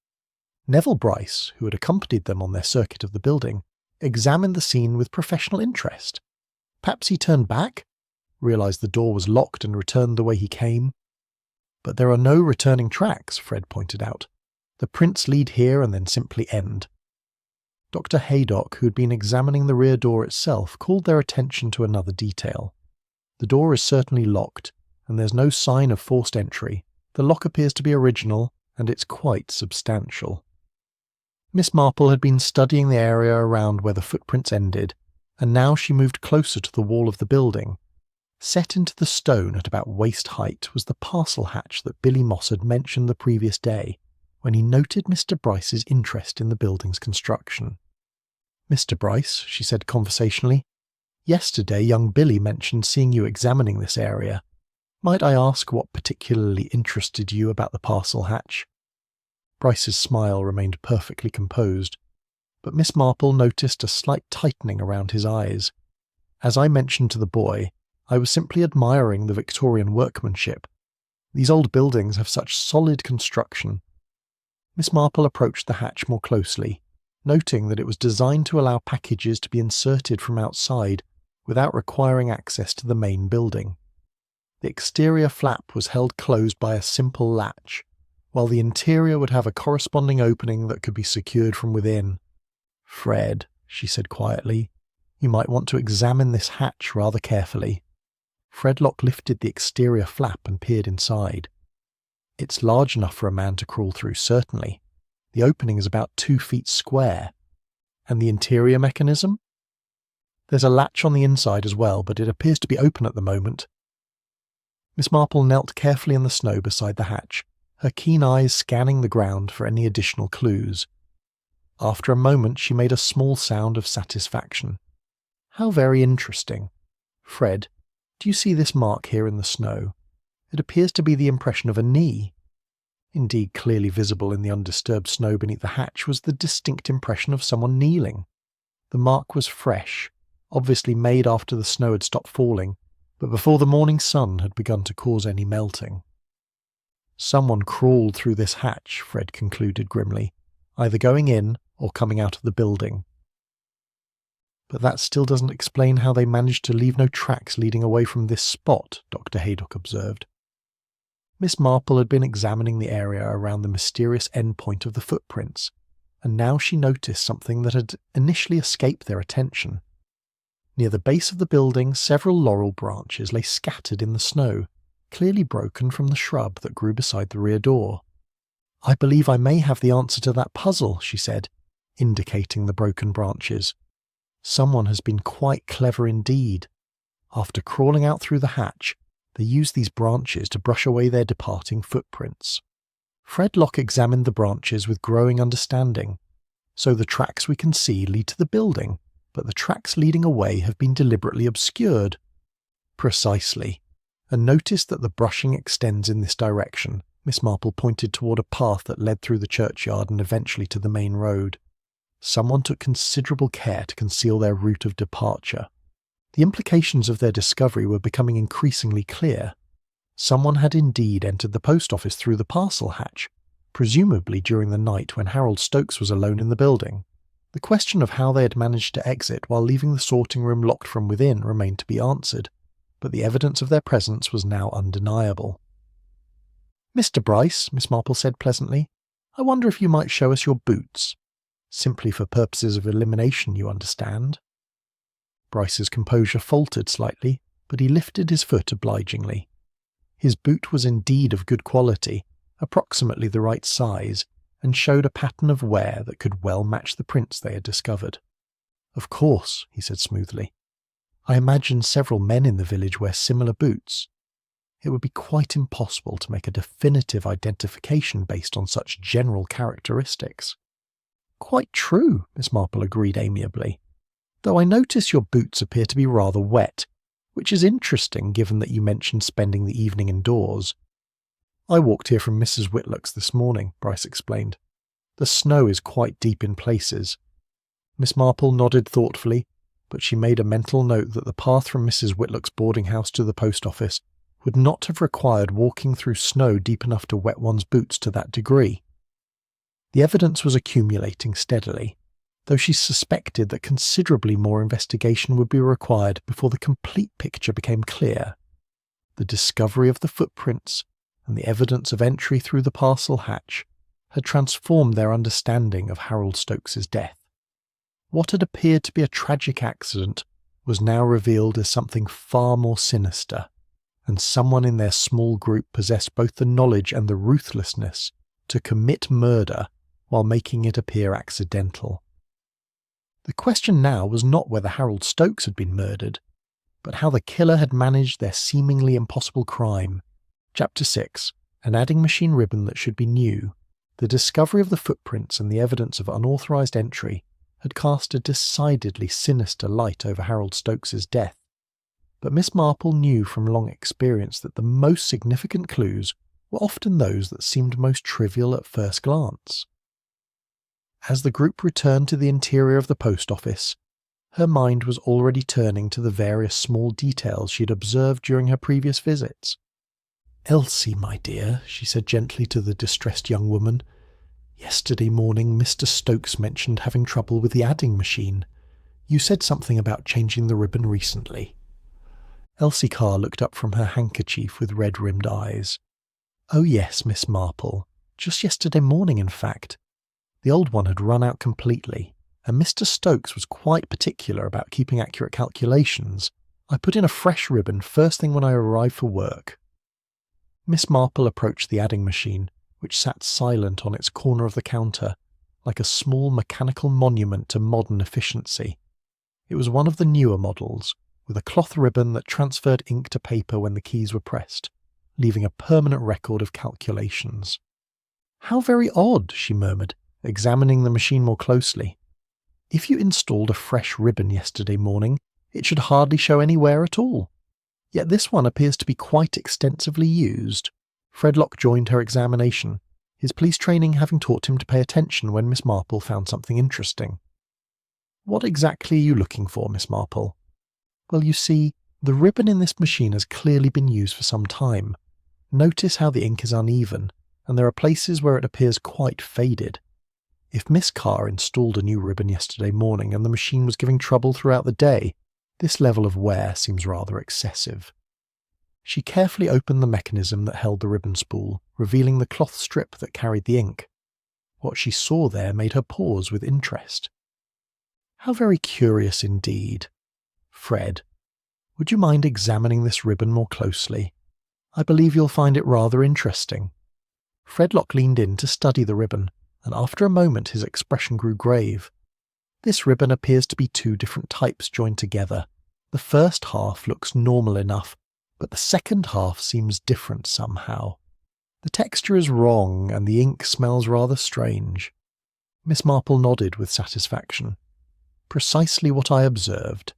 Neville Bryce, who had accompanied them on their circuit of the building, examined the scene with professional interest. Perhaps he turned back, realised the door was locked and returned the way he came. "But there are no returning tracks," Fred pointed out. "The prints lead here and then simply end." Dr. Haydock, who had been examining the rear door itself, called their attention to another detail. "The door is certainly locked, and there's no sign of forced entry. The lock appears to be original, and it's quite substantial." Miss Marple had been studying the area around where the footprints ended, and now she moved closer to the wall of the building. Set into the stone at about waist height was the parcel hatch that Billy Moss had mentioned the previous day, when he noted Mr. Bryce's interest in the building's construction. "Mr. Bryce," she said conversationally, "yesterday young Billy mentioned seeing you examining this area. Might I ask what particularly interested you about the parcel hatch?" Bryce's smile remained perfectly composed, but Miss Marple noticed a slight tightening around his eyes. "As I mentioned to the boy, I was simply admiring the Victorian workmanship. These old buildings have such solid construction." Miss Marple approached the hatch more closely, noting that it was designed to allow packages to be inserted from outside without requiring access to the main building. The exterior flap was held closed by a simple latch, while the interior would have a corresponding opening that could be secured from within. "Fred," she said quietly, "you might want to examine this hatch rather carefully." Fredlock lifted the exterior flap and peered inside. "It's large enough for a man to crawl through, certainly. The opening is about 2 feet square. And the interior mechanism? There's a latch on the inside as well, but it appears to be open at the moment." Miss Marple knelt carefully in the snow beside the hatch, her keen eyes scanning the ground for any additional clues. After a moment she made a small sound of satisfaction. "How very interesting. Fred, do you see this mark here in the snow? It appears to be the impression of a knee." Indeed, clearly visible in the undisturbed snow beneath the hatch was the distinct impression of someone kneeling. The mark was fresh, obviously made after the snow had stopped falling, but before the morning sun had begun to cause any melting. "Someone crawled through this hatch," Fred concluded grimly, "either going in or coming out of the building." "But that still doesn't explain how they managed to leave no tracks leading away from this spot," Dr. Haydock observed. Miss Marple had been examining the area around the mysterious endpoint of the footprints, and now she noticed something that had initially escaped their attention. Near the base of the building, several laurel branches lay scattered in the snow, clearly broken from the shrub that grew beside the rear door. "I believe I may have the answer to that puzzle," she said, indicating the broken branches. "Someone has been quite clever indeed. After crawling out through the hatch, they used these branches to brush away their departing footprints." Fredlock examined the branches with growing understanding. "So the tracks we can see lead to the building, but the tracks leading away have been deliberately obscured." "Precisely. And notice that the brushing extends in this direction." Miss Marple pointed toward a path that led through the churchyard and eventually to the main road. "Someone took considerable care to conceal their route of departure." The implications of their discovery were becoming increasingly clear. Someone had indeed entered the post office through the parcel hatch, presumably during the night when Harold Stokes was alone in the building. The question of how they had managed to exit while leaving the sorting room locked from within remained to be answered, but the evidence of their presence was now undeniable. "Mr. Bryce," Miss Marple said pleasantly, "I wonder if you might show us your boots. Simply for purposes of elimination, you understand." Bryce's composure faltered slightly, but he lifted his foot obligingly. His boot was indeed of good quality, approximately the right size, and showed a pattern of wear that could well match the prints they had discovered. "Of course," he said smoothly. "I imagine several men in the village wear similar boots. It would be quite impossible to make a definitive identification based on such general characteristics." "Quite true," Miss Marple agreed amiably. though I notice your boots appear to be rather wet, which is interesting given that you mentioned spending the evening indoors." "I walked here from Mrs. Whitlock's this morning," Bryce explained. "The snow is quite deep in places." Miss Marple nodded thoughtfully, but she made a mental note that the path from Mrs. Whitlock's boarding house to the post office would not have required walking through snow deep enough to wet one's boots to that degree. The evidence was accumulating steadily, though she suspected that considerably more investigation would be required before the complete picture became clear. The discovery of the footprints and the evidence of entry through the parcel hatch had transformed their understanding of Harold Stokes's death. What had appeared to be a tragic accident was now revealed as something far more sinister, and someone in their small group possessed both the knowledge and the ruthlessness to commit murder while making it appear accidental. The question now was not whether Harold Stokes had been murdered, but how the killer had managed their seemingly impossible crime. Chapter 6. An adding machine ribbon that should be new. The discovery of the footprints and the evidence of unauthorized entry had cast a decidedly sinister light over Harold Stokes's death. But Miss Marple knew from long experience that the most significant clues were often those that seemed most trivial at first glance. As the group returned to the interior of the post office, her mind was already turning to the various small details she had observed during her previous visits. "Elsie, my dear," she said gently to the distressed young woman, "yesterday morning Mr. Stokes mentioned having trouble with the adding machine. You said something about changing the ribbon recently." Elsie Carr looked up from her handkerchief with red-rimmed eyes. "Oh yes, Miss Marple. Just yesterday morning, in fact. The old one had run out completely, and Mr. Stokes was quite particular about keeping accurate calculations. I put in a fresh ribbon first thing when I arrived for work." Miss Marple approached the adding machine, which sat silent on its corner of the counter, like a small mechanical monument to modern efficiency. It was one of the newer models, with a cloth ribbon that transferred ink to paper when the keys were pressed, leaving a permanent record of calculations. "How very odd," she murmured, examining the machine more closely. "If you installed a fresh ribbon yesterday morning, it should hardly show any wear at all. Yet this one appears to be quite extensively used." Fredlock joined her examination, his police training having taught him to pay attention when Miss Marple found something interesting. "What exactly are you looking for, Miss Marple?" "Well, you see, the ribbon in this machine has clearly been used for some time. Notice how the ink is uneven, and there are places where it appears quite faded. If Miss Carr installed a new ribbon yesterday morning and the machine was giving trouble throughout the day, this level of wear seems rather excessive." She carefully opened the mechanism that held the ribbon spool, revealing the cloth strip that carried the ink. What she saw there made her pause with interest. "How very curious indeed. Fred, would you mind examining this ribbon more closely? I believe you'll find it rather interesting." Fredlock leaned in to study the ribbon, and after a moment his expression grew grave. "This ribbon appears to be two different types joined together. The first half looks normal enough, but the second half seems different somehow. The texture is wrong, and the ink smells rather strange." Miss Marple nodded with satisfaction. "Precisely what I observed.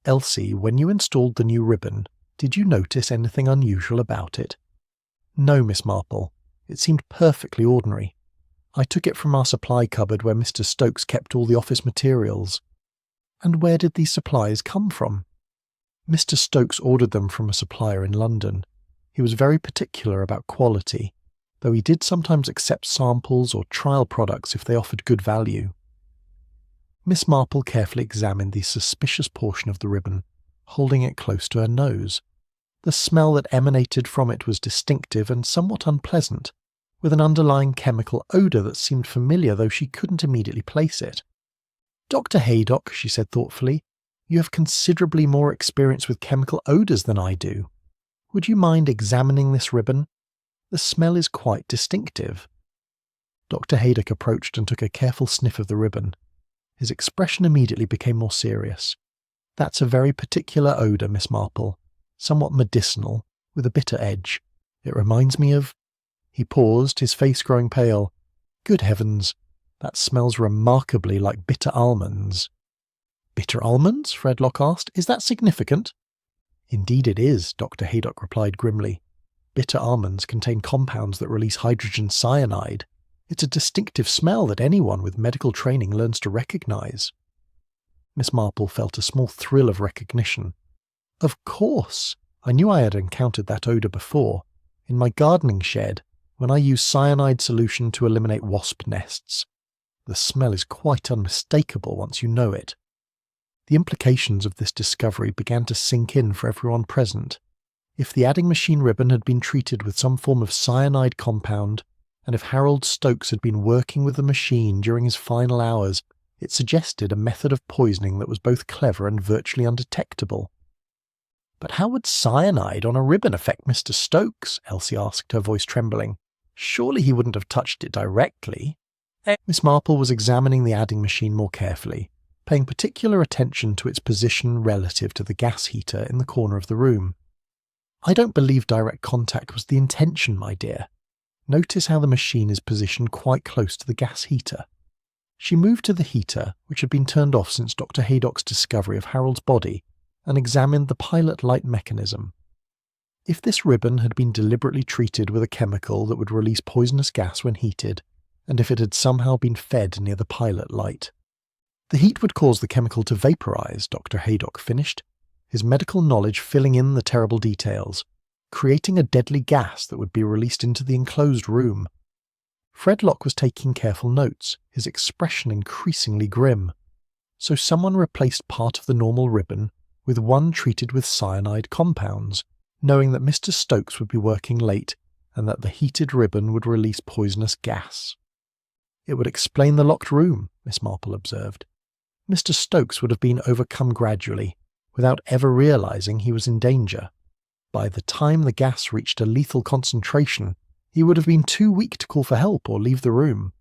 Elsie, when you installed the new ribbon, did you notice anything unusual about it?" "No, Miss Marple. It seemed perfectly ordinary. I took it from our supply cupboard where Mr. Stokes kept all the office materials." "And where did these supplies come from?" "Mr. Stokes ordered them from a supplier in London. He was very particular about quality, though he did sometimes accept samples or trial products if they offered good value." Miss Marple carefully examined the suspicious portion of the ribbon, holding it close to her nose. The smell that emanated from it was distinctive and somewhat unpleasant, with an underlying chemical odour that seemed familiar though she couldn't immediately place it. "Dr. Haydock," she said thoughtfully, "you have considerably more experience with chemical odours than I do. Would you mind examining this ribbon? The smell is quite distinctive." Dr. Haydock approached and took a careful sniff of the ribbon. His expression immediately became more serious. "That's a very particular odour, Miss Marple, somewhat medicinal, with a bitter edge. It reminds me of—" He paused, his face growing pale. "Good heavens, that smells remarkably like bitter almonds." Bitter almonds? Fredlock asked. Is that significant? Indeed it is, Dr. Haydock replied grimly. Bitter almonds contain compounds that release hydrogen cyanide. It's a distinctive smell that anyone with medical training learns to recognize. Miss Marple felt a small thrill of recognition. Of course! I knew I had encountered that odour before, in my gardening shed, when I used cyanide solution to eliminate wasp nests. The smell is quite unmistakable once you know it. The implications of this discovery began to sink in for everyone present. If the adding machine ribbon had been treated with some form of cyanide compound, and if Harold Stokes had been working with the machine during his final hours, it suggested a method of poisoning that was both clever and virtually undetectable. But how would cyanide on a ribbon affect Mr. Stokes? Elsie asked, her voice trembling. Surely he wouldn't have touched it directly. Miss Marple was examining the adding machine more carefully, paying particular attention to its position relative to the gas heater in the corner of the room. I don't believe direct contact was the intention, my dear. Notice how the machine is positioned quite close to the gas heater. She moved to the heater, which had been turned off since Dr. Haydock's discovery of Harold's body, and examined the pilot light mechanism. If this ribbon had been deliberately treated with a chemical that would release poisonous gas when heated, and if it had somehow been fed near the pilot light. The heat would cause the chemical to vaporize, Dr. Haydock finished, his medical knowledge filling in the terrible details, creating a deadly gas that would be released into the enclosed room. Fredlock was taking careful notes, his expression increasingly grim. So someone replaced part of the normal ribbon with one treated with cyanide compounds, knowing that Mr. Stokes would be working late and that the heated ribbon would release poisonous gas. It would explain the locked room, Miss Marple observed. Mr. Stokes would have been overcome gradually, without ever realizing he was in danger. By the time the gas reached a lethal concentration, he would have been too weak to call for help or leave the room.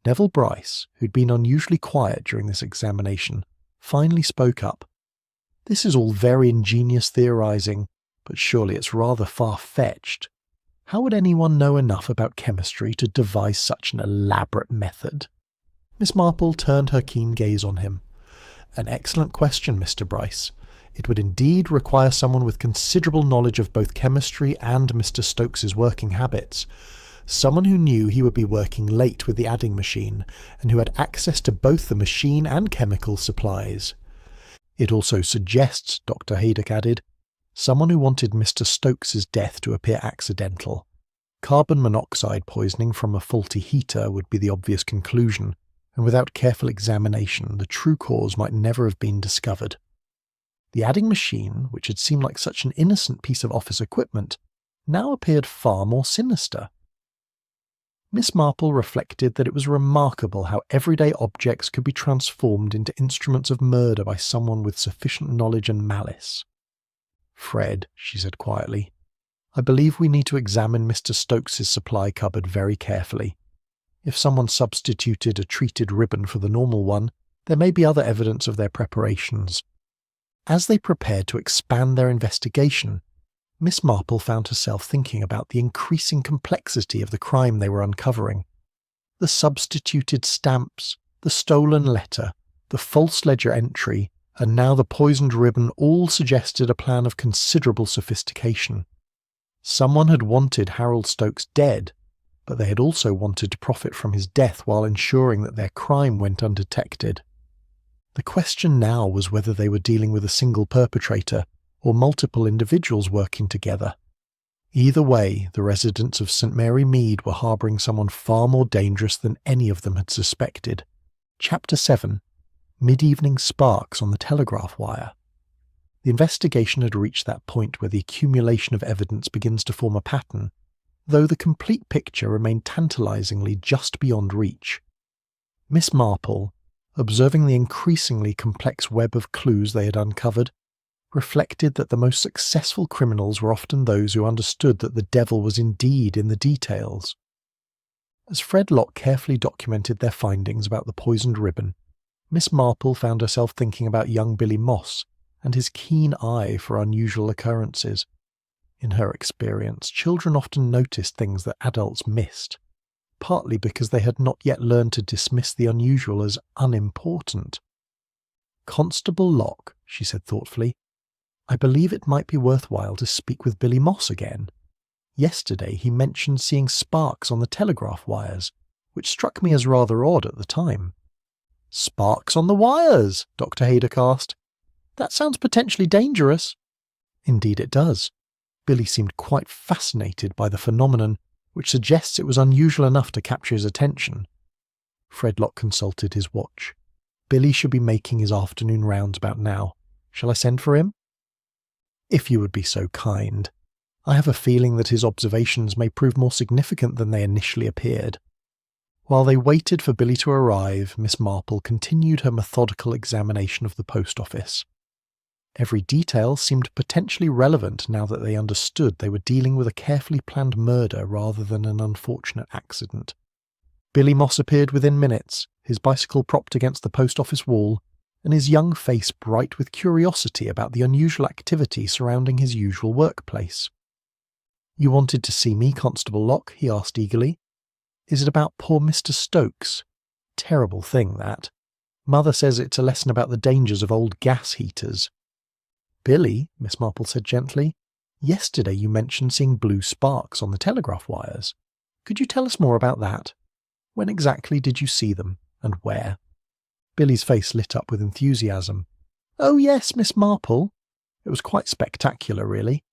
Neville Bryce, who'd been unusually quiet during this examination, finally spoke up. This is all very ingenious theorizing, but surely it's rather far-fetched. How would anyone know enough about chemistry to devise such an elaborate method? Miss Marple turned her keen gaze on him. An excellent question, Mr. Bryce. It would indeed require someone with considerable knowledge of both chemistry and Mr. Stokes's working habits. Someone who knew he would be working late with the adding machine, and who had access to both the machine and chemical supplies. It also suggests, Dr. Haydock added, someone who wanted Mr. Stokes's death to appear accidental. Carbon monoxide poisoning from a faulty heater would be the obvious conclusion, and without careful examination the true cause might never have been discovered. The adding machine, which had seemed like such an innocent piece of office equipment, now appeared far more sinister. Miss Marple reflected that it was remarkable how everyday objects could be transformed into instruments of murder by someone with sufficient knowledge and malice. Fred, she said quietly, I believe we need to examine Mr. Stokes's supply cupboard very carefully. If someone substituted a treated ribbon for the normal one, there may be other evidence of their preparations. As they prepared to expand their investigation, Miss Marple found herself thinking about the increasing complexity of the crime they were uncovering. The substituted stamps, the stolen letter, the false ledger entry, and now the poisoned ribbon all suggested a plan of considerable sophistication. Someone had wanted Harold Stokes dead, but they had also wanted to profit from his death while ensuring that their crime went undetected. The question now was whether they were dealing with a single perpetrator or multiple individuals working together. Either way, the residents of St. Mary Mead were harbouring someone far more dangerous than any of them had suspected. Chapter 7. Mid-evening sparks on the telegraph wire. The investigation had reached that point where the accumulation of evidence begins to form a pattern, though the complete picture remained tantalizingly just beyond reach. Miss Marple, observing the increasingly complex web of clues they had uncovered, reflected that the most successful criminals were often those who understood that the devil was indeed in the details. As Fredlock carefully documented their findings about the poisoned ribbon, Miss Marple found herself thinking about young Billy Moss and his keen eye for unusual occurrences. In her experience, children often noticed things that adults missed, partly because they had not yet learned to dismiss the unusual as unimportant. Constable Locke, she said thoughtfully. I believe it might be worthwhile to speak with Billy Moss again. Yesterday he mentioned seeing sparks on the telegraph wires, which struck me as rather odd at the time. Sparks on the wires, Dr. Haydock asked. That sounds potentially dangerous. Indeed it does. Billy seemed quite fascinated by the phenomenon, which suggests it was unusual enough to capture his attention. Fred Locke consulted his watch. Billy should be making his afternoon rounds about now. Shall I send for him? If you would be so kind. I have a feeling that his observations may prove more significant than they initially appeared. While they waited for Billy to arrive, Miss Marple continued her methodical examination of the post office. Every detail seemed potentially relevant now that they understood they were dealing with a carefully planned murder rather than an unfortunate accident. Billy Moss appeared within minutes, his bicycle propped against the post office wall, and his young face bright with curiosity about the unusual activity surrounding his usual workplace. You wanted to see me, Constable Locke? He asked eagerly. Is it about poor Mr. Stokes? Terrible thing, that. Mother says it's a lesson about the dangers of old gas heaters. Billy, Miss Marple said gently, yesterday you mentioned seeing blue sparks on the telegraph wires. Could you tell us more about that? When exactly did you see them, and where? Billy's face lit up with enthusiasm. Oh yes, Miss Marple. It was quite spectacular, really.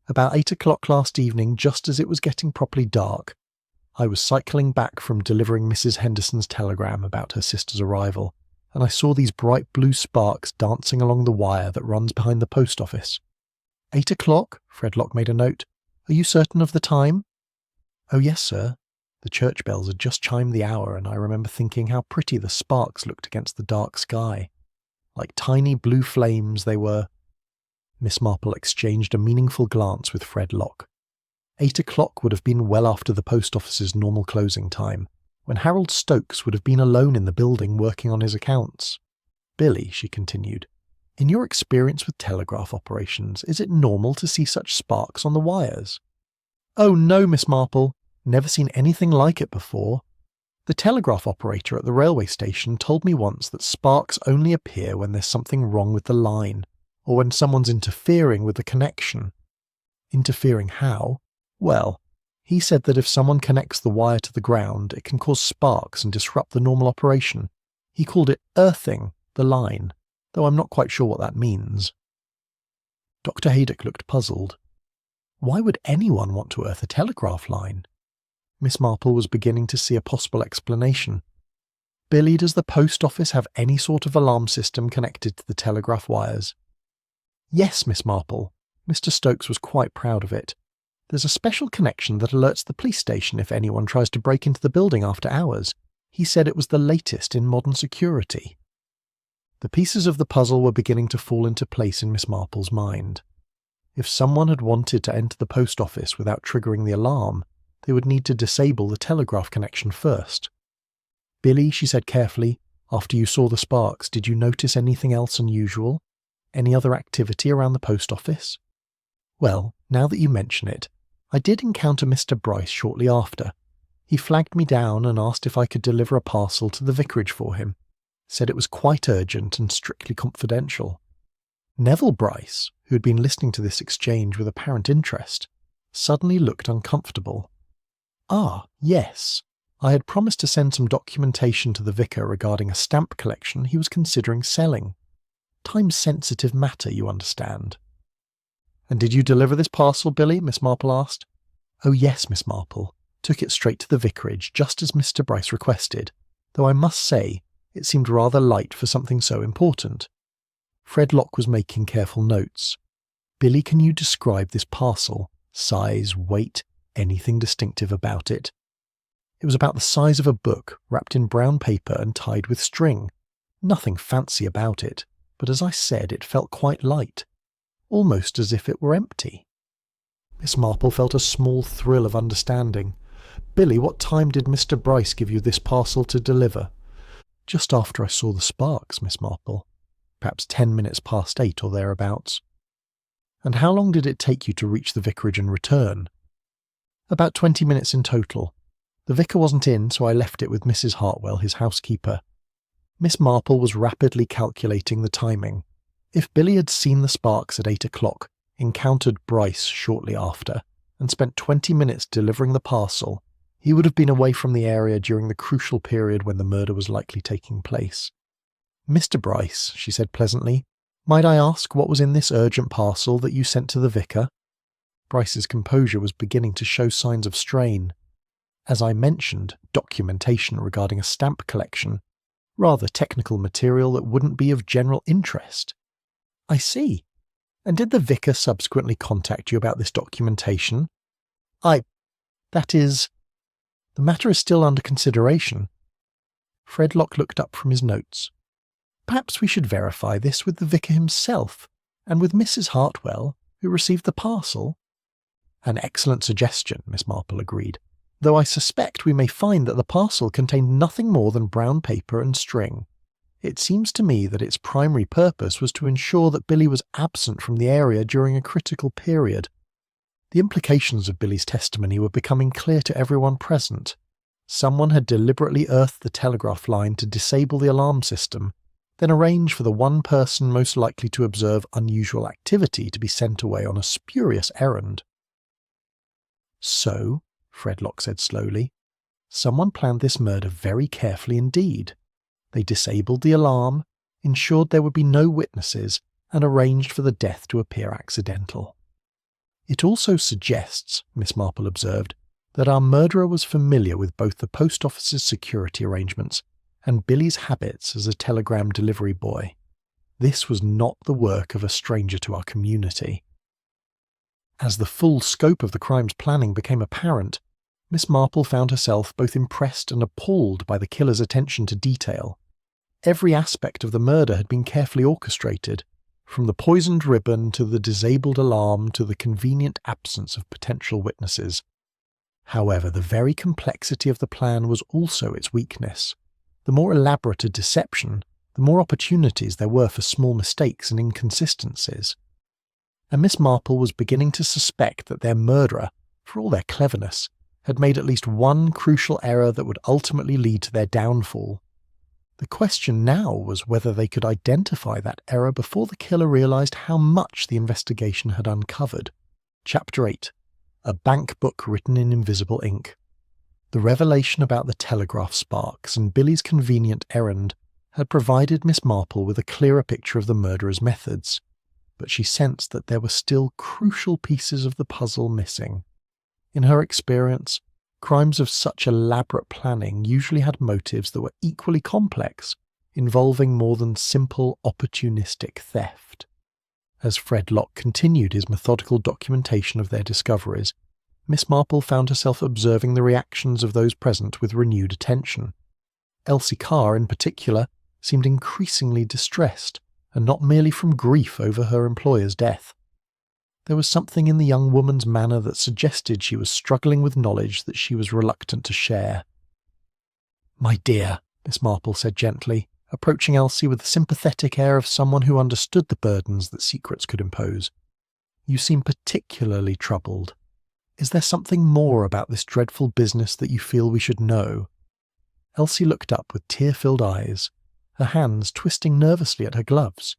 About 8 o'clock last evening, just as it was getting properly dark, I was cycling back from delivering Mrs. Henderson's telegram about her sister's arrival, and I saw these bright blue sparks dancing along the wire that runs behind the post office. 8 o'clock? Fred Locke made a note. Are you certain of the time? Oh yes, sir. The church bells had just chimed the hour, and I remember thinking how pretty the sparks looked against the dark sky. Like tiny blue flames they were. Miss Marple exchanged a meaningful glance with Fred Locke. 8 o'clock would have been well after the post office's normal closing time, when Harold Stokes would have been alone in the building working on his accounts. Billy, she continued, in your experience with telegraph operations, is it normal to see such sparks on the wires? Oh no, Miss Marple. Never seen anything like it before. The telegraph operator at the railway station told me once that sparks only appear when there's something wrong with the line, or when someone's interfering with the connection. Interfering how? Well, he said that if someone connects the wire to the ground, it can cause sparks and disrupt the normal operation. He called it earthing the line, though I'm not quite sure what that means. Dr. Haydock looked puzzled. Why would anyone want to earth a telegraph line? Miss Marple was beginning to see a possible explanation. Billy, does the post office have any sort of alarm system connected to the telegraph wires? Yes, Miss Marple. Mr. Stokes was quite proud of it. There's a special connection that alerts the police station if anyone tries to break into the building after hours. He said it was the latest in modern security. The pieces of the puzzle were beginning to fall into place in Miss Marple's mind. If someone had wanted to enter the post office without triggering the alarm, they would need to disable the telegraph connection first. Billy, she said carefully, after you saw the sparks, did you notice anything else unusual? Any other activity around the post office? Well, now that you mention it, I did encounter Mr. Bryce shortly after. He flagged me down and asked if I could deliver a parcel to the vicarage for him. Said it was quite urgent and strictly confidential. Neville Bryce, who had been listening to this exchange with apparent interest, suddenly looked uncomfortable. Ah, yes. I had promised to send some documentation to the vicar regarding a stamp collection he was considering selling. Time-sensitive matter, you understand. And did you deliver this parcel, Billy? Miss Marple asked. Oh yes, Miss Marple. Took it straight to the vicarage, just as Mr. Bryce requested, though I must say it seemed rather light for something so important. Fred Locke was making careful notes. Billy, can you describe this parcel? Size, weight, anything distinctive about it? It was about the size of a book, wrapped in brown paper and tied with string. Nothing fancy about it, but as I said, it felt quite light, almost as if it were empty. Miss Marple felt a small thrill of understanding. Billy, what time did Mr. Bryce give you this parcel to deliver? Just after I saw the sparks, Miss Marple. Perhaps 10 minutes past 8 or thereabouts. And how long did it take you to reach the vicarage and return? About 20 minutes in total. The vicar wasn't in, so I left it with Mrs. Hartwell, his housekeeper. Miss Marple was rapidly calculating the timing. If Billy had seen the sparks at 8 o'clock, encountered Bryce shortly after, and spent 20 minutes delivering the parcel, he would have been away from the area during the crucial period when the murder was likely taking place. "Mr. Bryce," she said pleasantly, "might I ask what was in this urgent parcel that you sent to the vicar?" Bryce's composure was beginning to show signs of strain. "As I mentioned, documentation regarding a stamp collection. Rather technical material that wouldn't be of general interest." "I see. And did the vicar subsequently contact you about this documentation?" That is, the matter is still under consideration." Fredlock looked up from his notes. "Perhaps we should verify this with the vicar himself, and with Mrs. Hartwell, who received the parcel." "An excellent suggestion," Miss Marple agreed, "though I suspect we may find that the parcel contained nothing more than brown paper and string. It seems to me that its primary purpose was to ensure that Billy was absent from the area during a critical period." The implications of Billy's testimony were becoming clear to everyone present. Someone had deliberately earthed the telegraph line to disable the alarm system, then arrange for the one person most likely to observe unusual activity to be sent away on a spurious errand. "So," Fredlock said slowly, "someone planned this murder very carefully indeed. They disabled the alarm, ensured there would be no witnesses, and arranged for the death to appear accidental." "It also suggests," Miss Marple observed, "that our murderer was familiar with both the post office's security arrangements and Billy's habits as a telegram delivery boy. This was not the work of a stranger to our community." As the full scope of the crime's planning became apparent, Miss Marple found herself both impressed and appalled by the killer's attention to detail. Every aspect of the murder had been carefully orchestrated, from the poisoned ribbon to the disabled alarm to the convenient absence of potential witnesses. However, the very complexity of the plan was also its weakness. The more elaborate a deception, the more opportunities there were for small mistakes and inconsistencies. And Miss Marple was beginning to suspect that their murderer, for all their cleverness, had made at least one crucial error that would ultimately lead to their downfall. The question now was whether they could identify that error before the killer realized how much the investigation had uncovered. Chapter 8. A bank book written in invisible ink. The revelation about the telegraph sparks and Billy's convenient errand had provided Miss Marple with a clearer picture of the murderer's methods, but she sensed that there were still crucial pieces of the puzzle missing. In her experience, crimes of such elaborate planning usually had motives that were equally complex, involving more than simple opportunistic theft. As Fredlock continued his methodical documentation of their discoveries, Miss Marple found herself observing the reactions of those present with renewed attention. Elsie Carr, in particular, seemed increasingly distressed, and not merely from grief over her employer's death. There was something in the young woman's manner that suggested she was struggling with knowledge that she was reluctant to share. "My dear," Miss Marple said gently, approaching Elsie with the sympathetic air of someone who understood the burdens that secrets could impose. "You seem particularly troubled. Is there something more about this dreadful business that you feel we should know?" Elsie looked up with tear-filled eyes, her hands twisting nervously at her gloves.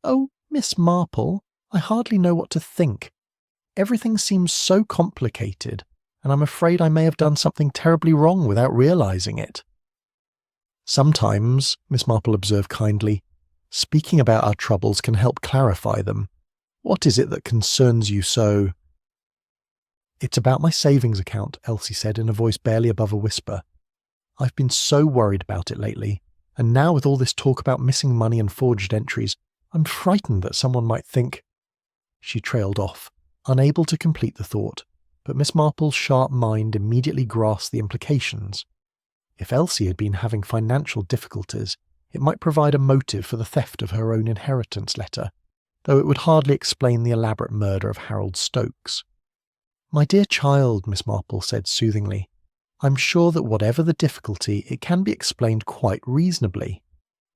"Oh, Miss Marple, I hardly know what to think. Everything seems so complicated, and I'm afraid I may have done something terribly wrong without realizing it." "Sometimes," Miss Marple observed kindly, "speaking about our troubles can help clarify them. What is it that concerns you so?" "It's about my savings account," Elsie said in a voice barely above a whisper. "I've been so worried about it lately, and now with all this talk about missing money and forged entries, I'm frightened that someone might think—" She trailed off, unable to complete the thought, but Miss Marple's sharp mind immediately grasped the implications. If Elsie had been having financial difficulties, it might provide a motive for the theft of her own inheritance letter, though it would hardly explain the elaborate murder of Harold Stokes. "My dear child," Miss Marple said soothingly, "I'm sure that whatever the difficulty, it can be explained quite reasonably.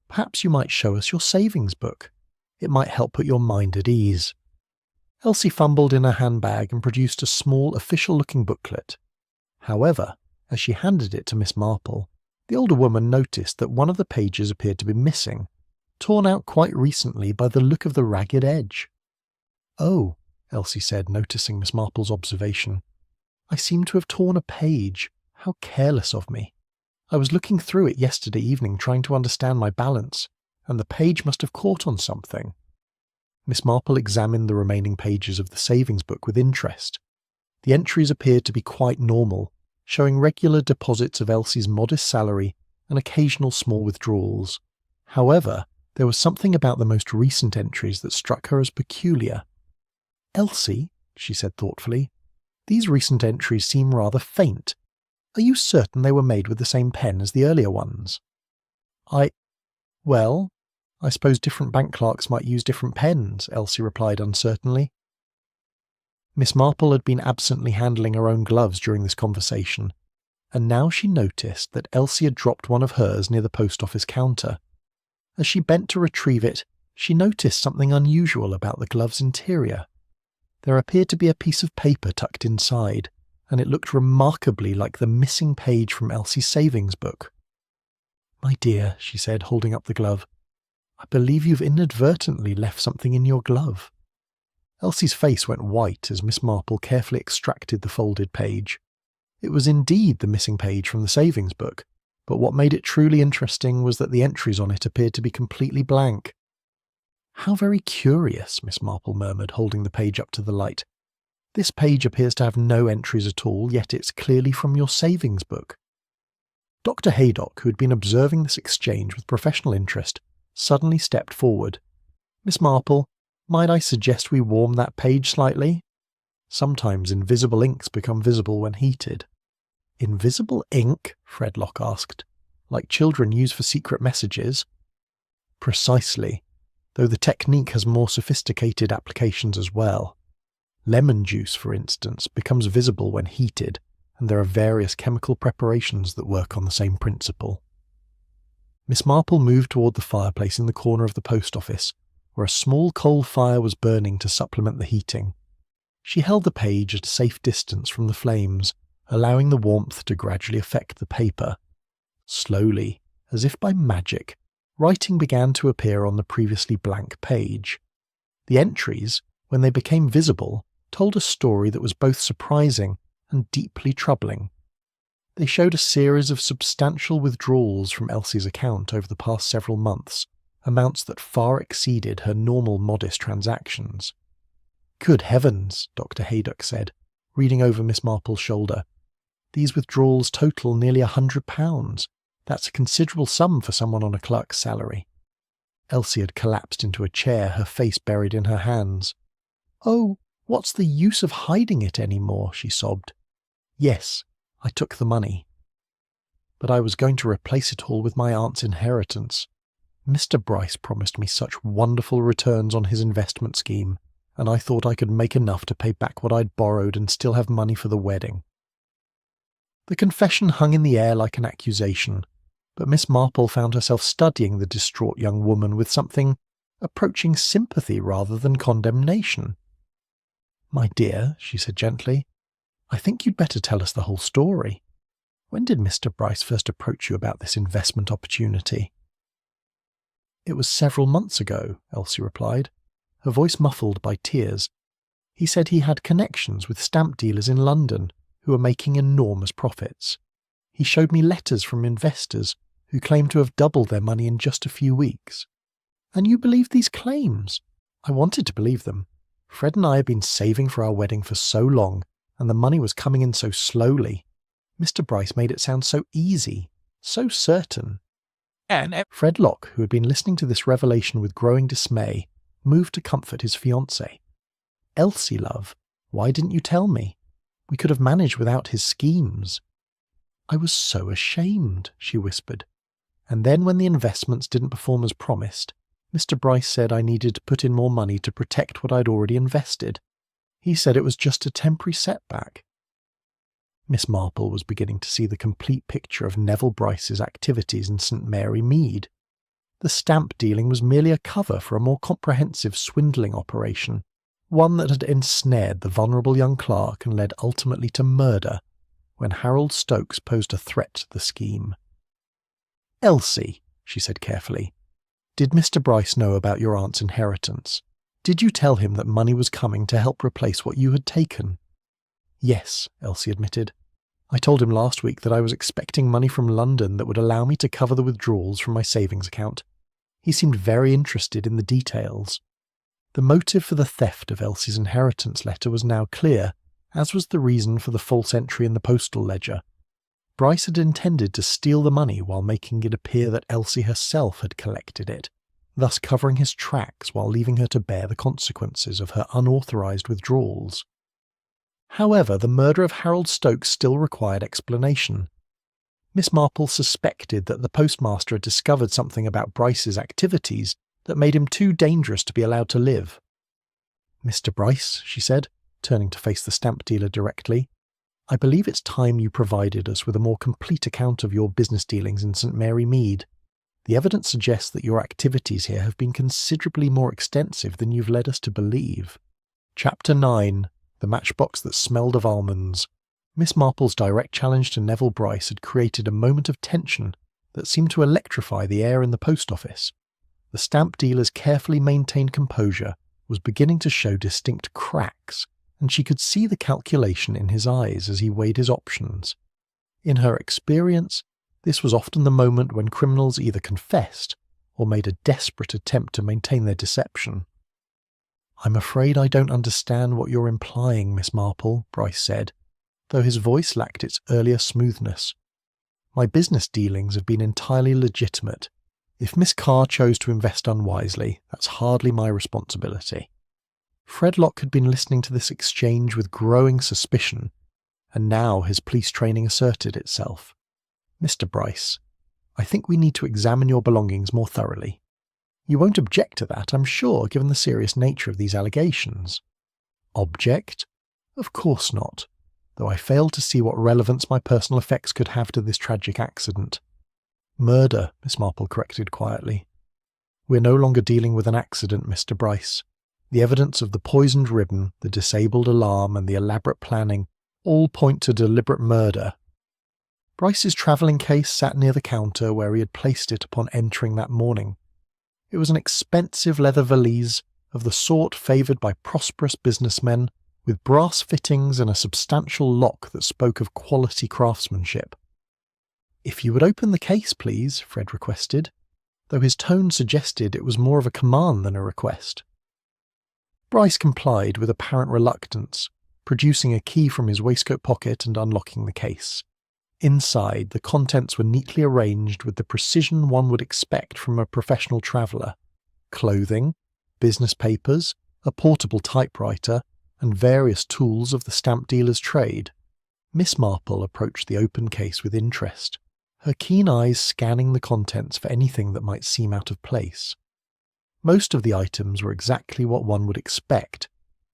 Perhaps you might show us your savings book. It might help put your mind at ease." Elsie fumbled in her handbag and produced a small official-looking booklet. However, as she handed it to Miss Marple, The older woman noticed that one of the pages appeared to be missing, torn out quite recently by the look of the ragged edge. "Oh," Elsie said, noticing Miss Marple's observation. "I seem to have torn a page. How careless of me. I was looking through it yesterday evening trying to understand my balance, and the page must have caught on something." Miss Marple examined the remaining pages of the savings book with interest. The entries appeared to be quite normal, showing regular deposits of Elsie's modest salary and occasional small withdrawals. However, there was something about the most recent entries that struck her as peculiar. "Elsie," she said thoughtfully, "these recent entries seem rather faint. Are you certain they were made with the same pen as the earlier ones?" Well, I suppose different bank clerks might use different pens," Elsie replied uncertainly. Miss Marple had been absently handling her own gloves during this conversation, and now she noticed that Elsie had dropped one of hers near the post office counter. As she bent to retrieve it, she noticed something unusual about the glove's interior. There appeared to be a piece of paper tucked inside, and it looked remarkably like the missing page from Elsie's savings book. "My dear," she said, holding up the glove, "I believe you've inadvertently left something in your glove." Elsie's face went white as Miss Marple carefully extracted the folded page. It was indeed the missing page from the savings book, but what made it truly interesting was that the entries on it appeared to be completely blank. "How very curious," Miss Marple murmured, holding the page up to the light. "This page appears to have no entries at all, yet it's clearly from your savings book." Dr. Haydock, who had been observing this exchange with professional interest, suddenly stepped forward. "Miss Marple, might I suggest we warm that page slightly? Sometimes invisible inks become visible when heated." "Invisible ink?" Fredlock asked. "Like children use for secret messages?" "Precisely, though the technique has more sophisticated applications as well. Lemon juice, for instance, becomes visible when heated, and there are various chemical preparations that work on the same principle." Miss Marple moved toward the fireplace in the corner of the post office, where a small coal fire was burning to supplement the heating. She held the page at a safe distance from the flames, allowing the warmth to gradually affect the paper. Slowly, as if by magic, writing began to appear on the previously blank page. The entries, when they became visible, told a story that was both surprising and deeply troubling. They showed a series of substantial withdrawals from Elsie's account over the past several months, amounts that far exceeded her normal modest transactions. "Good heavens," Dr. Haydock said, reading over Miss Marple's shoulder. "These withdrawals total nearly £100. That's a considerable sum for someone on a clerk's salary." Elsie had collapsed into a chair, her face buried in her hands. "Oh, what's the use of hiding it any more?" she sobbed. "Yes, I took the money. But I was going to replace it all with my aunt's inheritance. Mr. Bryce promised me such wonderful returns on his investment scheme, and I thought I could make enough to pay back what I'd borrowed and still have money for the wedding." The confession hung in the air like an accusation, but Miss Marple found herself studying the distraught young woman with something approaching sympathy rather than condemnation. "My dear," she said gently, "I think you'd better tell us the whole story. When did Mr. Bryce first approach you about this investment opportunity?" "It was several months ago," Elsie replied, her voice muffled by tears. "He said he had connections with stamp dealers in London who were making enormous profits. He showed me letters from investors who claimed to have doubled their money in just a few weeks." "And you believed these claims?" "I wanted to believe them. Fred and I had been saving for our wedding for so long, and the money was coming in so slowly. Mr. Bryce made it sound so easy, so certain." And Fredlock, who had been listening to this revelation with growing dismay, moved to comfort his fiancée. "Elsie, love, why didn't you tell me? We could have managed without his schemes." "I was so ashamed," she whispered. "And then when the investments didn't perform as promised, Mr. Bryce said I needed to put in more money to protect what I'd already invested. He said it was just a temporary setback." Miss Marple was beginning to see the complete picture of Neville Bryce's activities in St. Mary Mead. The stamp dealing was merely a cover for a more comprehensive swindling operation, one that had ensnared the vulnerable young clerk and led ultimately to murder, when Harold Stokes posed a threat to the scheme. "Elsie," she said carefully, "did Mr. Bryce know about your aunt's inheritance? Did you tell him that money was coming to help replace what you had taken?" "Yes," Elsie admitted. "I told him last week that I was expecting money from London that would allow me to cover the withdrawals from my savings account. He seemed very interested in the details." The motive for the theft of Elsie's inheritance letter was now clear, as was the reason for the false entry in the postal ledger. Bryce had intended to steal the money while making it appear that Elsie herself had collected it, thus covering his tracks while leaving her to bear the consequences of her unauthorised withdrawals. However, the murder of Harold Stokes still required explanation. Miss Marple suspected that the postmaster had discovered something about Bryce's activities that made him too dangerous to be allowed to live. "Mr. Bryce," she said, turning to face the stamp dealer directly, "I believe it's time you provided us with a more complete account of your business dealings in St. Mary Mead. The evidence suggests that your activities here have been considerably more extensive than you've led us to believe." Chapter 9. The Matchbox That Smelled of Almonds. Miss Marple's direct challenge to Neville Bryce had created a moment of tension that seemed to electrify the air in the post office. The stamp dealer's carefully maintained composure was beginning to show distinct cracks, and she could see the calculation in his eyes as he weighed his options. In her experience, this was often the moment when criminals either confessed or made a desperate attempt to maintain their deception. "I'm afraid I don't understand what you're implying, Miss Marple," Bryce said, though his voice lacked its earlier smoothness. "My business dealings have been entirely legitimate. If Miss Carr chose to invest unwisely, that's hardly my responsibility." Fred Locke had been listening to this exchange with growing suspicion, and now his police training asserted itself. "Mr. Bryce, I think we need to examine your belongings more thoroughly. You won't object to that, I'm sure, given the serious nature of these allegations." "Object? Of course not, though I fail to see what relevance my personal effects could have to this tragic accident." "Murder," Miss Marple corrected quietly. "We're no longer dealing with an accident, Mr. Bryce. The evidence of the poisoned ribbon, the disabled alarm, and the elaborate planning all point to deliberate murder." Bryce's travelling case sat near the counter where he had placed it upon entering that morning. It was an expensive leather valise of the sort favoured by prosperous businessmen, with brass fittings and a substantial lock that spoke of quality craftsmanship. "If you would open the case, please," Fred requested, though his tone suggested it was more of a command than a request. Bryce complied with apparent reluctance, producing a key from his waistcoat pocket and unlocking the case. Inside, the contents were neatly arranged with the precision one would expect from a professional traveller. Clothing, business papers, a portable typewriter, and various tools of the stamp dealer's trade. Miss Marple approached the open case with interest, her keen eyes scanning the contents for anything that might seem out of place. Most of the items were exactly what one would expect,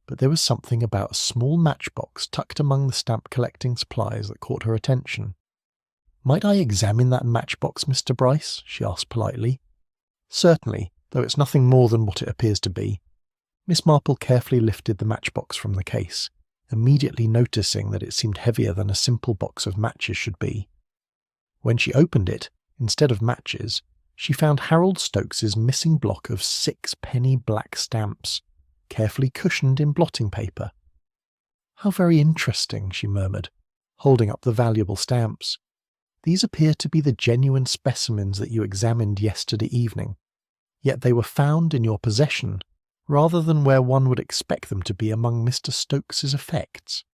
but there was something about a small matchbox tucked among the stamp collecting supplies that caught her attention. "Might I examine that matchbox, Mr. Bryce?" she asked politely. "Certainly, though it's nothing more than what it appears to be." Miss Marple carefully lifted the matchbox from the case, immediately noticing that it seemed heavier than a simple box of matches should be. When she opened it, instead of matches, she found Harold Stokes's missing block of 6 penny black stamps, carefully cushioned in blotting paper. "How very interesting," she murmured, holding up the valuable stamps. "These appear to be the genuine specimens that you examined yesterday evening, yet they were found in your possession rather than where one would expect them to be among Mr. Stokes's effects."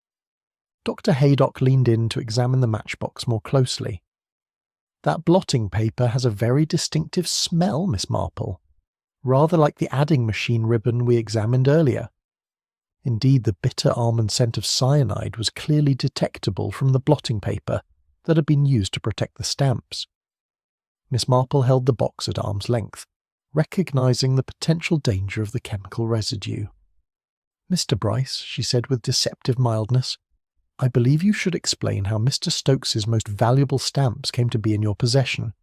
Dr. Haydock leaned in to examine the matchbox more closely. "That blotting paper has a very distinctive smell, Miss Marple, rather like the adding machine ribbon we examined earlier. Indeed, the bitter almond scent of cyanide was clearly detectable from the blotting paper that had been used to protect the stamps." Miss Marple held the box at arm's length, recognising the potential danger of the chemical residue. "Mr. Bryce," she said with deceptive mildness, "I believe you should explain how Mr. Stokes's most valuable stamps came to be in your possession,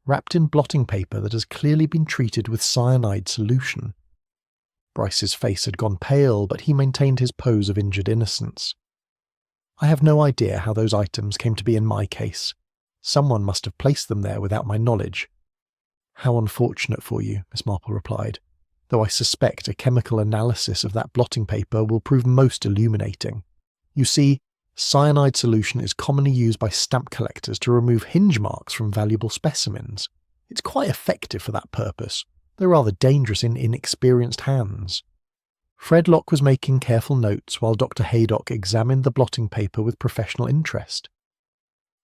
wrapped in blotting paper that has clearly been treated with cyanide solution." Bryce's face had gone pale, but he maintained his pose of injured innocence. "I have no idea how those items came to be in my case. Someone must have placed them there without my knowledge." "How unfortunate for you," Miss Marple replied, "though I suspect a chemical analysis of that blotting paper will prove most illuminating. You see, cyanide solution is commonly used by stamp collectors to remove hinge marks from valuable specimens. It's quite effective for that purpose, though rather dangerous in inexperienced hands." Fredlock was making careful notes while Dr. Haydock examined the blotting paper with professional interest.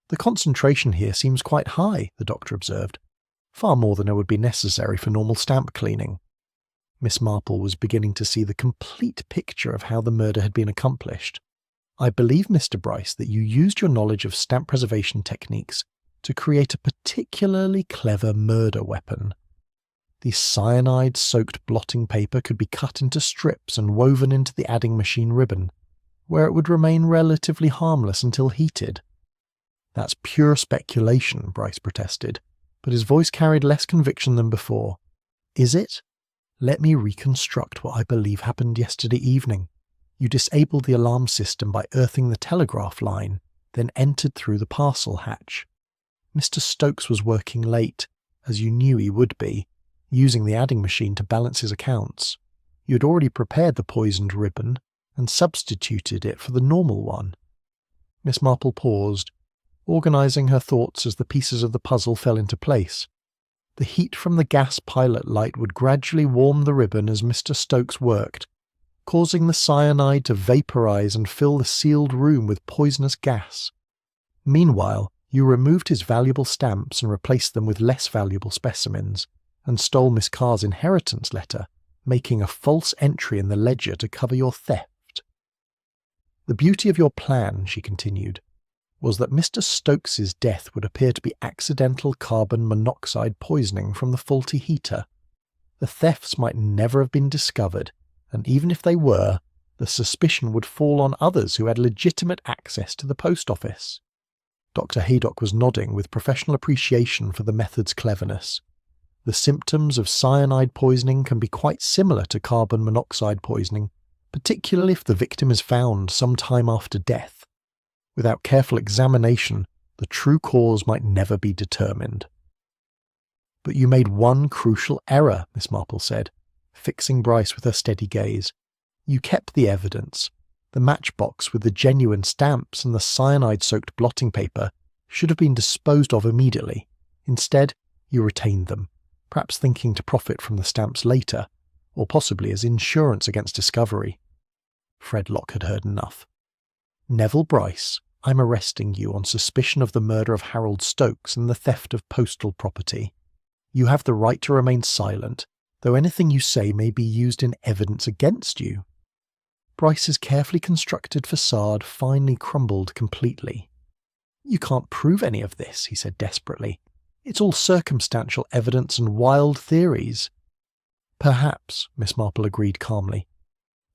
"The concentration here seems quite high," the doctor observed. "Far more than it would be necessary for normal stamp cleaning." Miss Marple was beginning to see the complete picture of how the murder had been accomplished. "I believe, Mr. Bryce, that you used your knowledge of stamp preservation techniques to create a particularly clever murder weapon. The cyanide-soaked blotting paper could be cut into strips and woven into the adding machine ribbon, where it would remain relatively harmless until heated." "That's pure speculation," Bryce protested, but his voice carried less conviction than before. "Is it? Let me reconstruct what I believe happened yesterday evening. You disabled the alarm system by earthing the telegraph line, then entered through the parcel hatch. Mr. Stokes was working late, as you knew he would be, using the adding machine to balance his accounts. You had already prepared the poisoned ribbon and substituted it for the normal one." Miss Marple paused, organising her thoughts as the pieces of the puzzle fell into place. The heat from the gas pilot light would gradually warm the ribbon as Mr. Stokes worked, causing the cyanide to vaporize and fill the sealed room with poisonous gas. Meanwhile, you removed his valuable stamps and replaced them with less valuable specimens, and stole Miss Carr's inheritance letter, making a false entry in the ledger to cover your theft. "The beauty of your plan," she continued, "was that Mr. Stokes's death would appear to be accidental carbon monoxide poisoning from the faulty heater. The thefts might never have been discovered, and even if they were, the suspicion would fall on others who had legitimate access to the post office." Dr. Haydock was nodding with professional appreciation for the method's cleverness. The symptoms of cyanide poisoning can be quite similar to carbon monoxide poisoning, particularly if the victim is found some time after death. Without careful examination, the true cause might never be determined. "But you made one crucial error," Miss Marple said, fixing Bryce with her steady gaze. "You kept the evidence. The matchbox with the genuine stamps and the cyanide-soaked blotting paper should have been disposed of immediately. Instead, you retained them, perhaps thinking to profit from the stamps later, or possibly as insurance against discovery." Fredlock had heard enough. "Neville Bryce, I'm arresting you on suspicion of the murder of Harold Stokes and the theft of postal property. You have the right to remain silent, though anything you say may be used in evidence against you." Bryce's carefully constructed facade finally crumbled completely. "You can't prove any of this," he said desperately. "It's all circumstantial evidence and wild theories." "Perhaps," Miss Marple agreed calmly,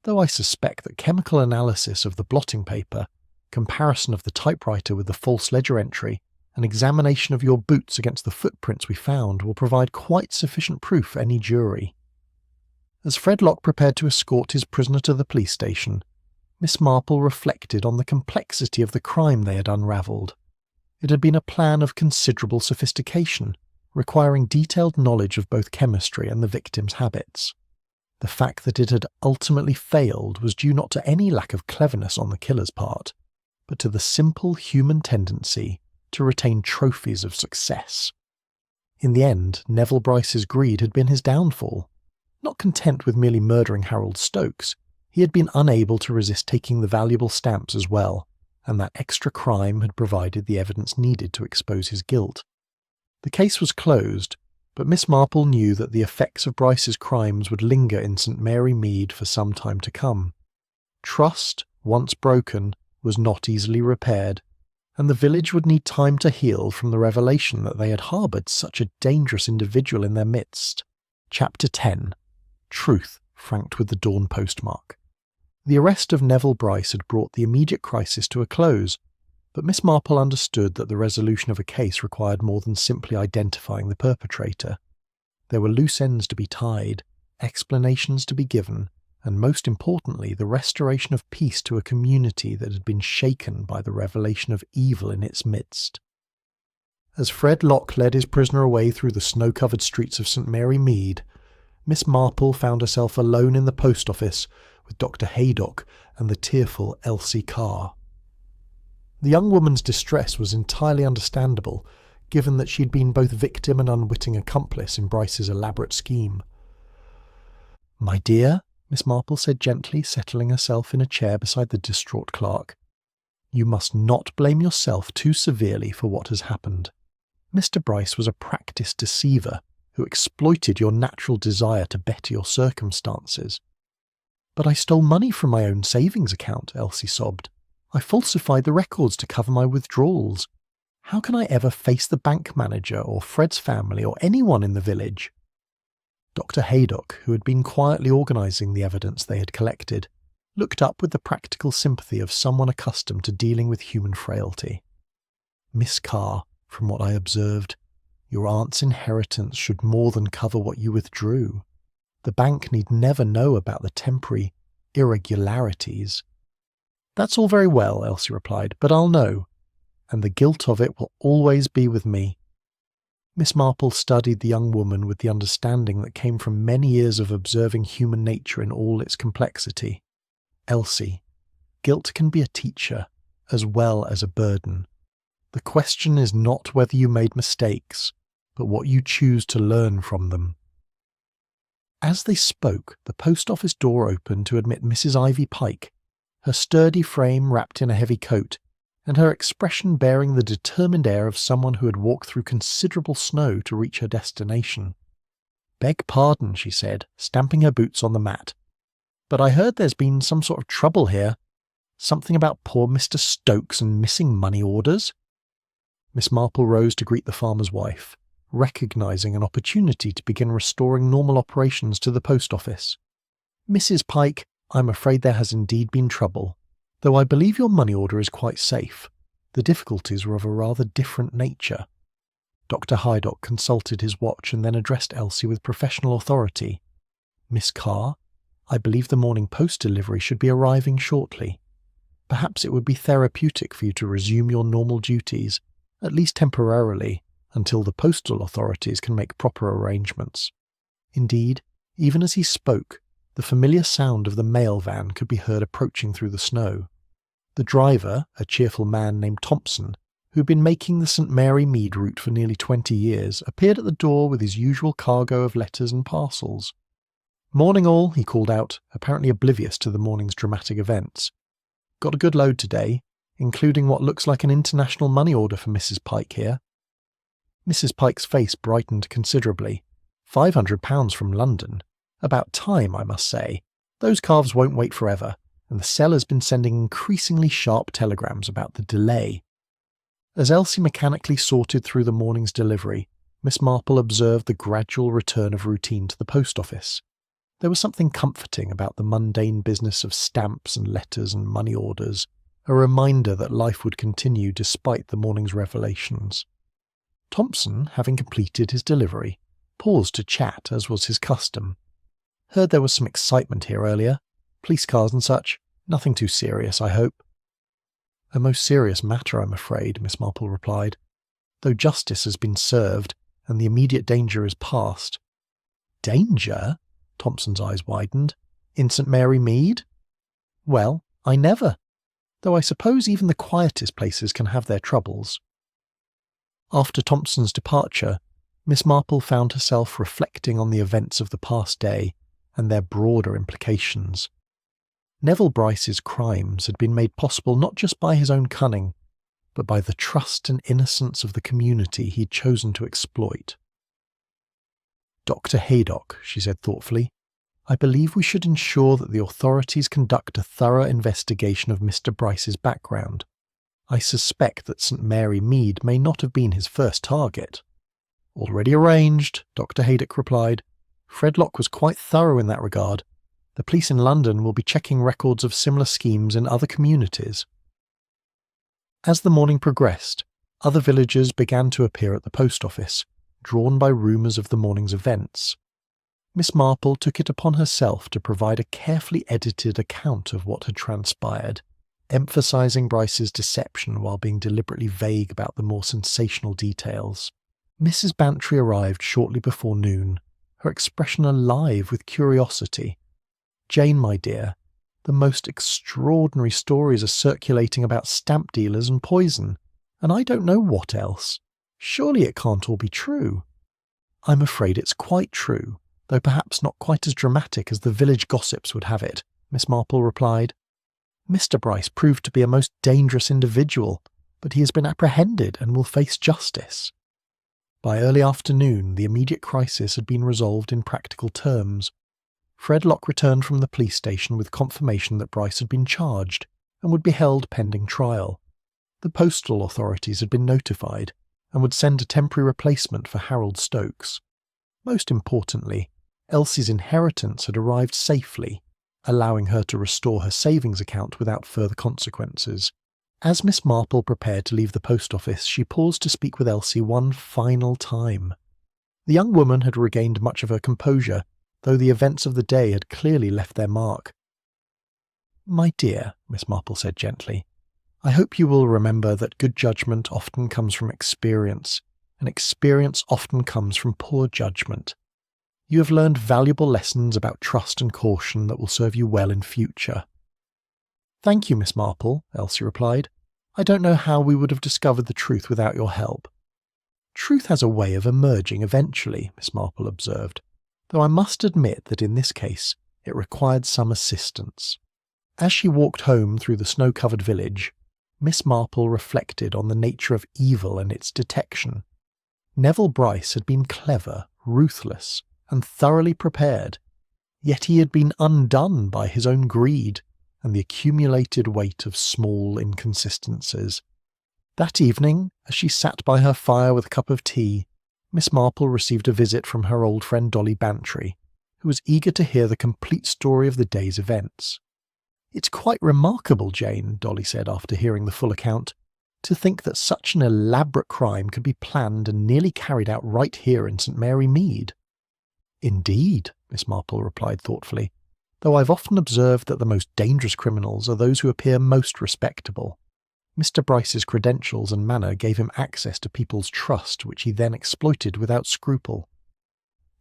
"though I suspect that chemical analysis of the blotting paper, comparison of the typewriter with the false ledger entry, and examination of your boots against the footprints we found will provide quite sufficient proof for any jury." As Fredlock prepared to escort his prisoner to the police station, Miss Marple reflected on the complexity of the crime they had unravelled. It had been a plan of considerable sophistication, requiring detailed knowledge of both chemistry and the victim's habits. The fact that it had ultimately failed was due not to any lack of cleverness on the killer's part, but to the simple human tendency to retain trophies of success. In the end, Neville Bryce's greed had been his downfall. Not content with merely murdering Harold Stokes, he had been unable to resist taking the valuable stamps as well, and that extra crime had provided the evidence needed to expose his guilt. The case was closed, but Miss Marple knew that the effects of Bryce's crimes would linger in St. Mary Mead for some time to come. Trust, once broken, was not easily repaired, and the village would need time to heal from the revelation that they had harboured such a dangerous individual in their midst. Chapter 10. Truth franked with the Dawn postmark. The arrest of Neville Bryce had brought the immediate crisis to a close, but Miss Marple understood that the resolution of a case required more than simply identifying the perpetrator. There were loose ends to be tied, explanations to be given, and most importantly, the restoration of peace to a community that had been shaken by the revelation of evil in its midst. As Fred Locke led his prisoner away through the snow-covered streets of St Mary Mead, Miss Marple found herself alone in the post office with Dr Haydock and the tearful Elsie Carr. The young woman's distress was entirely understandable, given that she'd been both victim and unwitting accomplice in Bryce's elaborate scheme. "My dear," Miss Marple said gently, settling herself in a chair beside the distraught clerk, "you must not blame yourself too severely for what has happened. Mr Bryce was a practised deceiver who exploited your natural desire to better your circumstances." "But I stole money from my own savings account," Elsie sobbed. "I falsified the records to cover my withdrawals. How can I ever face the bank manager or Fred's family or anyone in the village?" Dr Haydock, who had been quietly organising the evidence they had collected, looked up with the practical sympathy of someone accustomed to dealing with human frailty. "Miss Carr, from what I observed, your aunt's inheritance should more than cover what you withdrew. The bank need never know about the temporary irregularities." "That's all very well," Elsie replied, "but I'll know, and the guilt of it will always be with me." Miss Marple studied the young woman with the understanding that came from many years of observing human nature in all its complexity. "Elsie, guilt can be a teacher as well as a burden. The question is not whether you made mistakes, but what you choose to learn from them." As they spoke, the post office door opened to admit Mrs Ivy Pike, her sturdy frame wrapped in a heavy coat, and her expression bearing the determined air of someone who had walked through considerable snow to reach her destination. "Beg pardon," she said, stamping her boots on the mat, "but I heard there's been some sort of trouble here. Something about poor Mr Stokes and missing money orders." Miss Marple rose to greet the farmer's wife, recognising an opportunity to begin restoring normal operations to the post office. "Mrs Pike, I'm afraid there has indeed been trouble, though I believe your money order is quite safe. The difficulties were of a rather different nature." Dr Haydock consulted his watch and then addressed Elsie with professional authority. "Miss Carr, I believe the morning post delivery should be arriving shortly. Perhaps it would be therapeutic for you to resume your normal duties, at least temporarily, until the postal authorities can make proper arrangements." Indeed, even as he spoke, the familiar sound of the mail van could be heard approaching through the snow. The driver, a cheerful man named Thompson, who had been making the St Mary Mead route for nearly 20 years, appeared at the door with his usual cargo of letters and parcels. "Morning all," he called out, apparently oblivious to the morning's dramatic events. "Got a good load today, including what looks like an international money order for Mrs Pike here." Mrs Pike's face brightened considerably. £500 from London. About time, I must say. Those calves won't wait forever, and the seller's been sending increasingly sharp telegrams about the delay. As Elsie mechanically sorted through the morning's delivery, Miss Marple observed the gradual return of routine to the post office. There was something comforting about the mundane business of stamps and letters and money orders, a reminder that life would continue despite the morning's revelations. Thompson, having completed his delivery, paused to chat as was his custom. "Heard there was some excitement here earlier. Police cars and such. Nothing too serious, I hope." "A most serious matter, I'm afraid," Miss Marple replied, "though justice has been served and the immediate danger is past." "Danger?" Thompson's eyes widened. "In St Mary Mead? Well, I never. Though I suppose even the quietest places can have their troubles." After Thompson's departure, Miss Marple found herself reflecting on the events of the past day and their broader implications. Neville Bryce's crimes had been made possible not just by his own cunning, but by the trust and innocence of the community he'd chosen to exploit. "Dr Haydock," she said thoughtfully, "I believe we should ensure that the authorities conduct a thorough investigation of Mr Bryce's background. I suspect that St Mary Mead may not have been his first target." "Already arranged," Dr Haydock replied. "Fred Locke was quite thorough in that regard. The police in London will be checking records of similar schemes in other communities." As the morning progressed, other villagers began to appear at the post office, drawn by rumours of the morning's events. Miss Marple took it upon herself to provide a carefully edited account of what had transpired, emphasizing Bryce's deception while being deliberately vague about the more sensational details. Mrs. Bantry arrived shortly before noon, her expression alive with curiosity. "Jane, my dear, the most extraordinary stories are circulating about stamp dealers and poison, and I don't know what else. Surely it can't all be true." "I'm afraid it's quite true, though perhaps not quite as dramatic as the village gossips would have it," Miss Marple replied. "Mr. Bryce proved to be a most dangerous individual, but he has been apprehended and will face justice." By early afternoon, the immediate crisis had been resolved in practical terms. Fredlock returned from the police station with confirmation that Bryce had been charged and would be held pending trial. The postal authorities had been notified and would send a temporary replacement for Harold Stokes. Most importantly, Elsie's inheritance had arrived safely, allowing her to restore her savings account without further consequences. As Miss Marple prepared to leave the post office, she paused to speak with Elsie one final time. The young woman had regained much of her composure, though the events of the day had clearly left their mark. "My dear," Miss Marple said gently, "I hope you will remember that good judgment often comes from experience, and experience often comes from poor judgment. You have learned valuable lessons about trust and caution that will serve you well in future." "Thank you, Miss Marple," Elsie replied. "I don't know how we would have discovered the truth without your help." "Truth has a way of emerging eventually," Miss Marple observed, "though I must admit that in this case it required some assistance." As she walked home through the snow-covered village, Miss Marple reflected on the nature of evil and its detection. Neville Bryce had been clever, ruthless, and thoroughly prepared, yet he had been undone by his own greed and the accumulated weight of small inconsistencies. That evening, as she sat by her fire with a cup of tea, Miss Marple received a visit from her old friend Dolly Bantry, who was eager to hear the complete story of the day's events. "It's quite remarkable, Jane," Dolly said after hearing the full account, "to think that such an elaborate crime could be planned and nearly carried out right here in St. Mary Mead." "Indeed," Miss Marple replied thoughtfully, "though I've often observed that the most dangerous criminals are those who appear most respectable. Mr. Bryce's credentials and manner gave him access to people's trust, which he then exploited without scruple."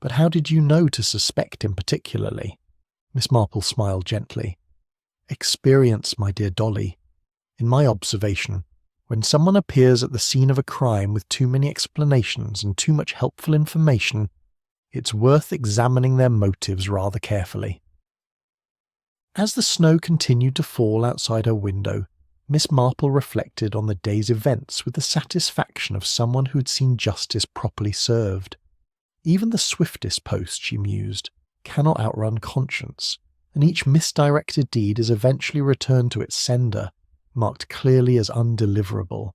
"But how did you know to suspect him particularly?" Miss Marple smiled gently. "Experience, my dear Dolly. In my observation, when someone appears at the scene of a crime with too many explanations and too much helpful information, it's worth examining their motives rather carefully." As the snow continued to fall outside her window, Miss Marple reflected on the day's events with the satisfaction of someone who had seen justice properly served. Even the swiftest post, she mused, cannot outrun conscience, and each misdirected deed is eventually returned to its sender, marked clearly as undeliverable.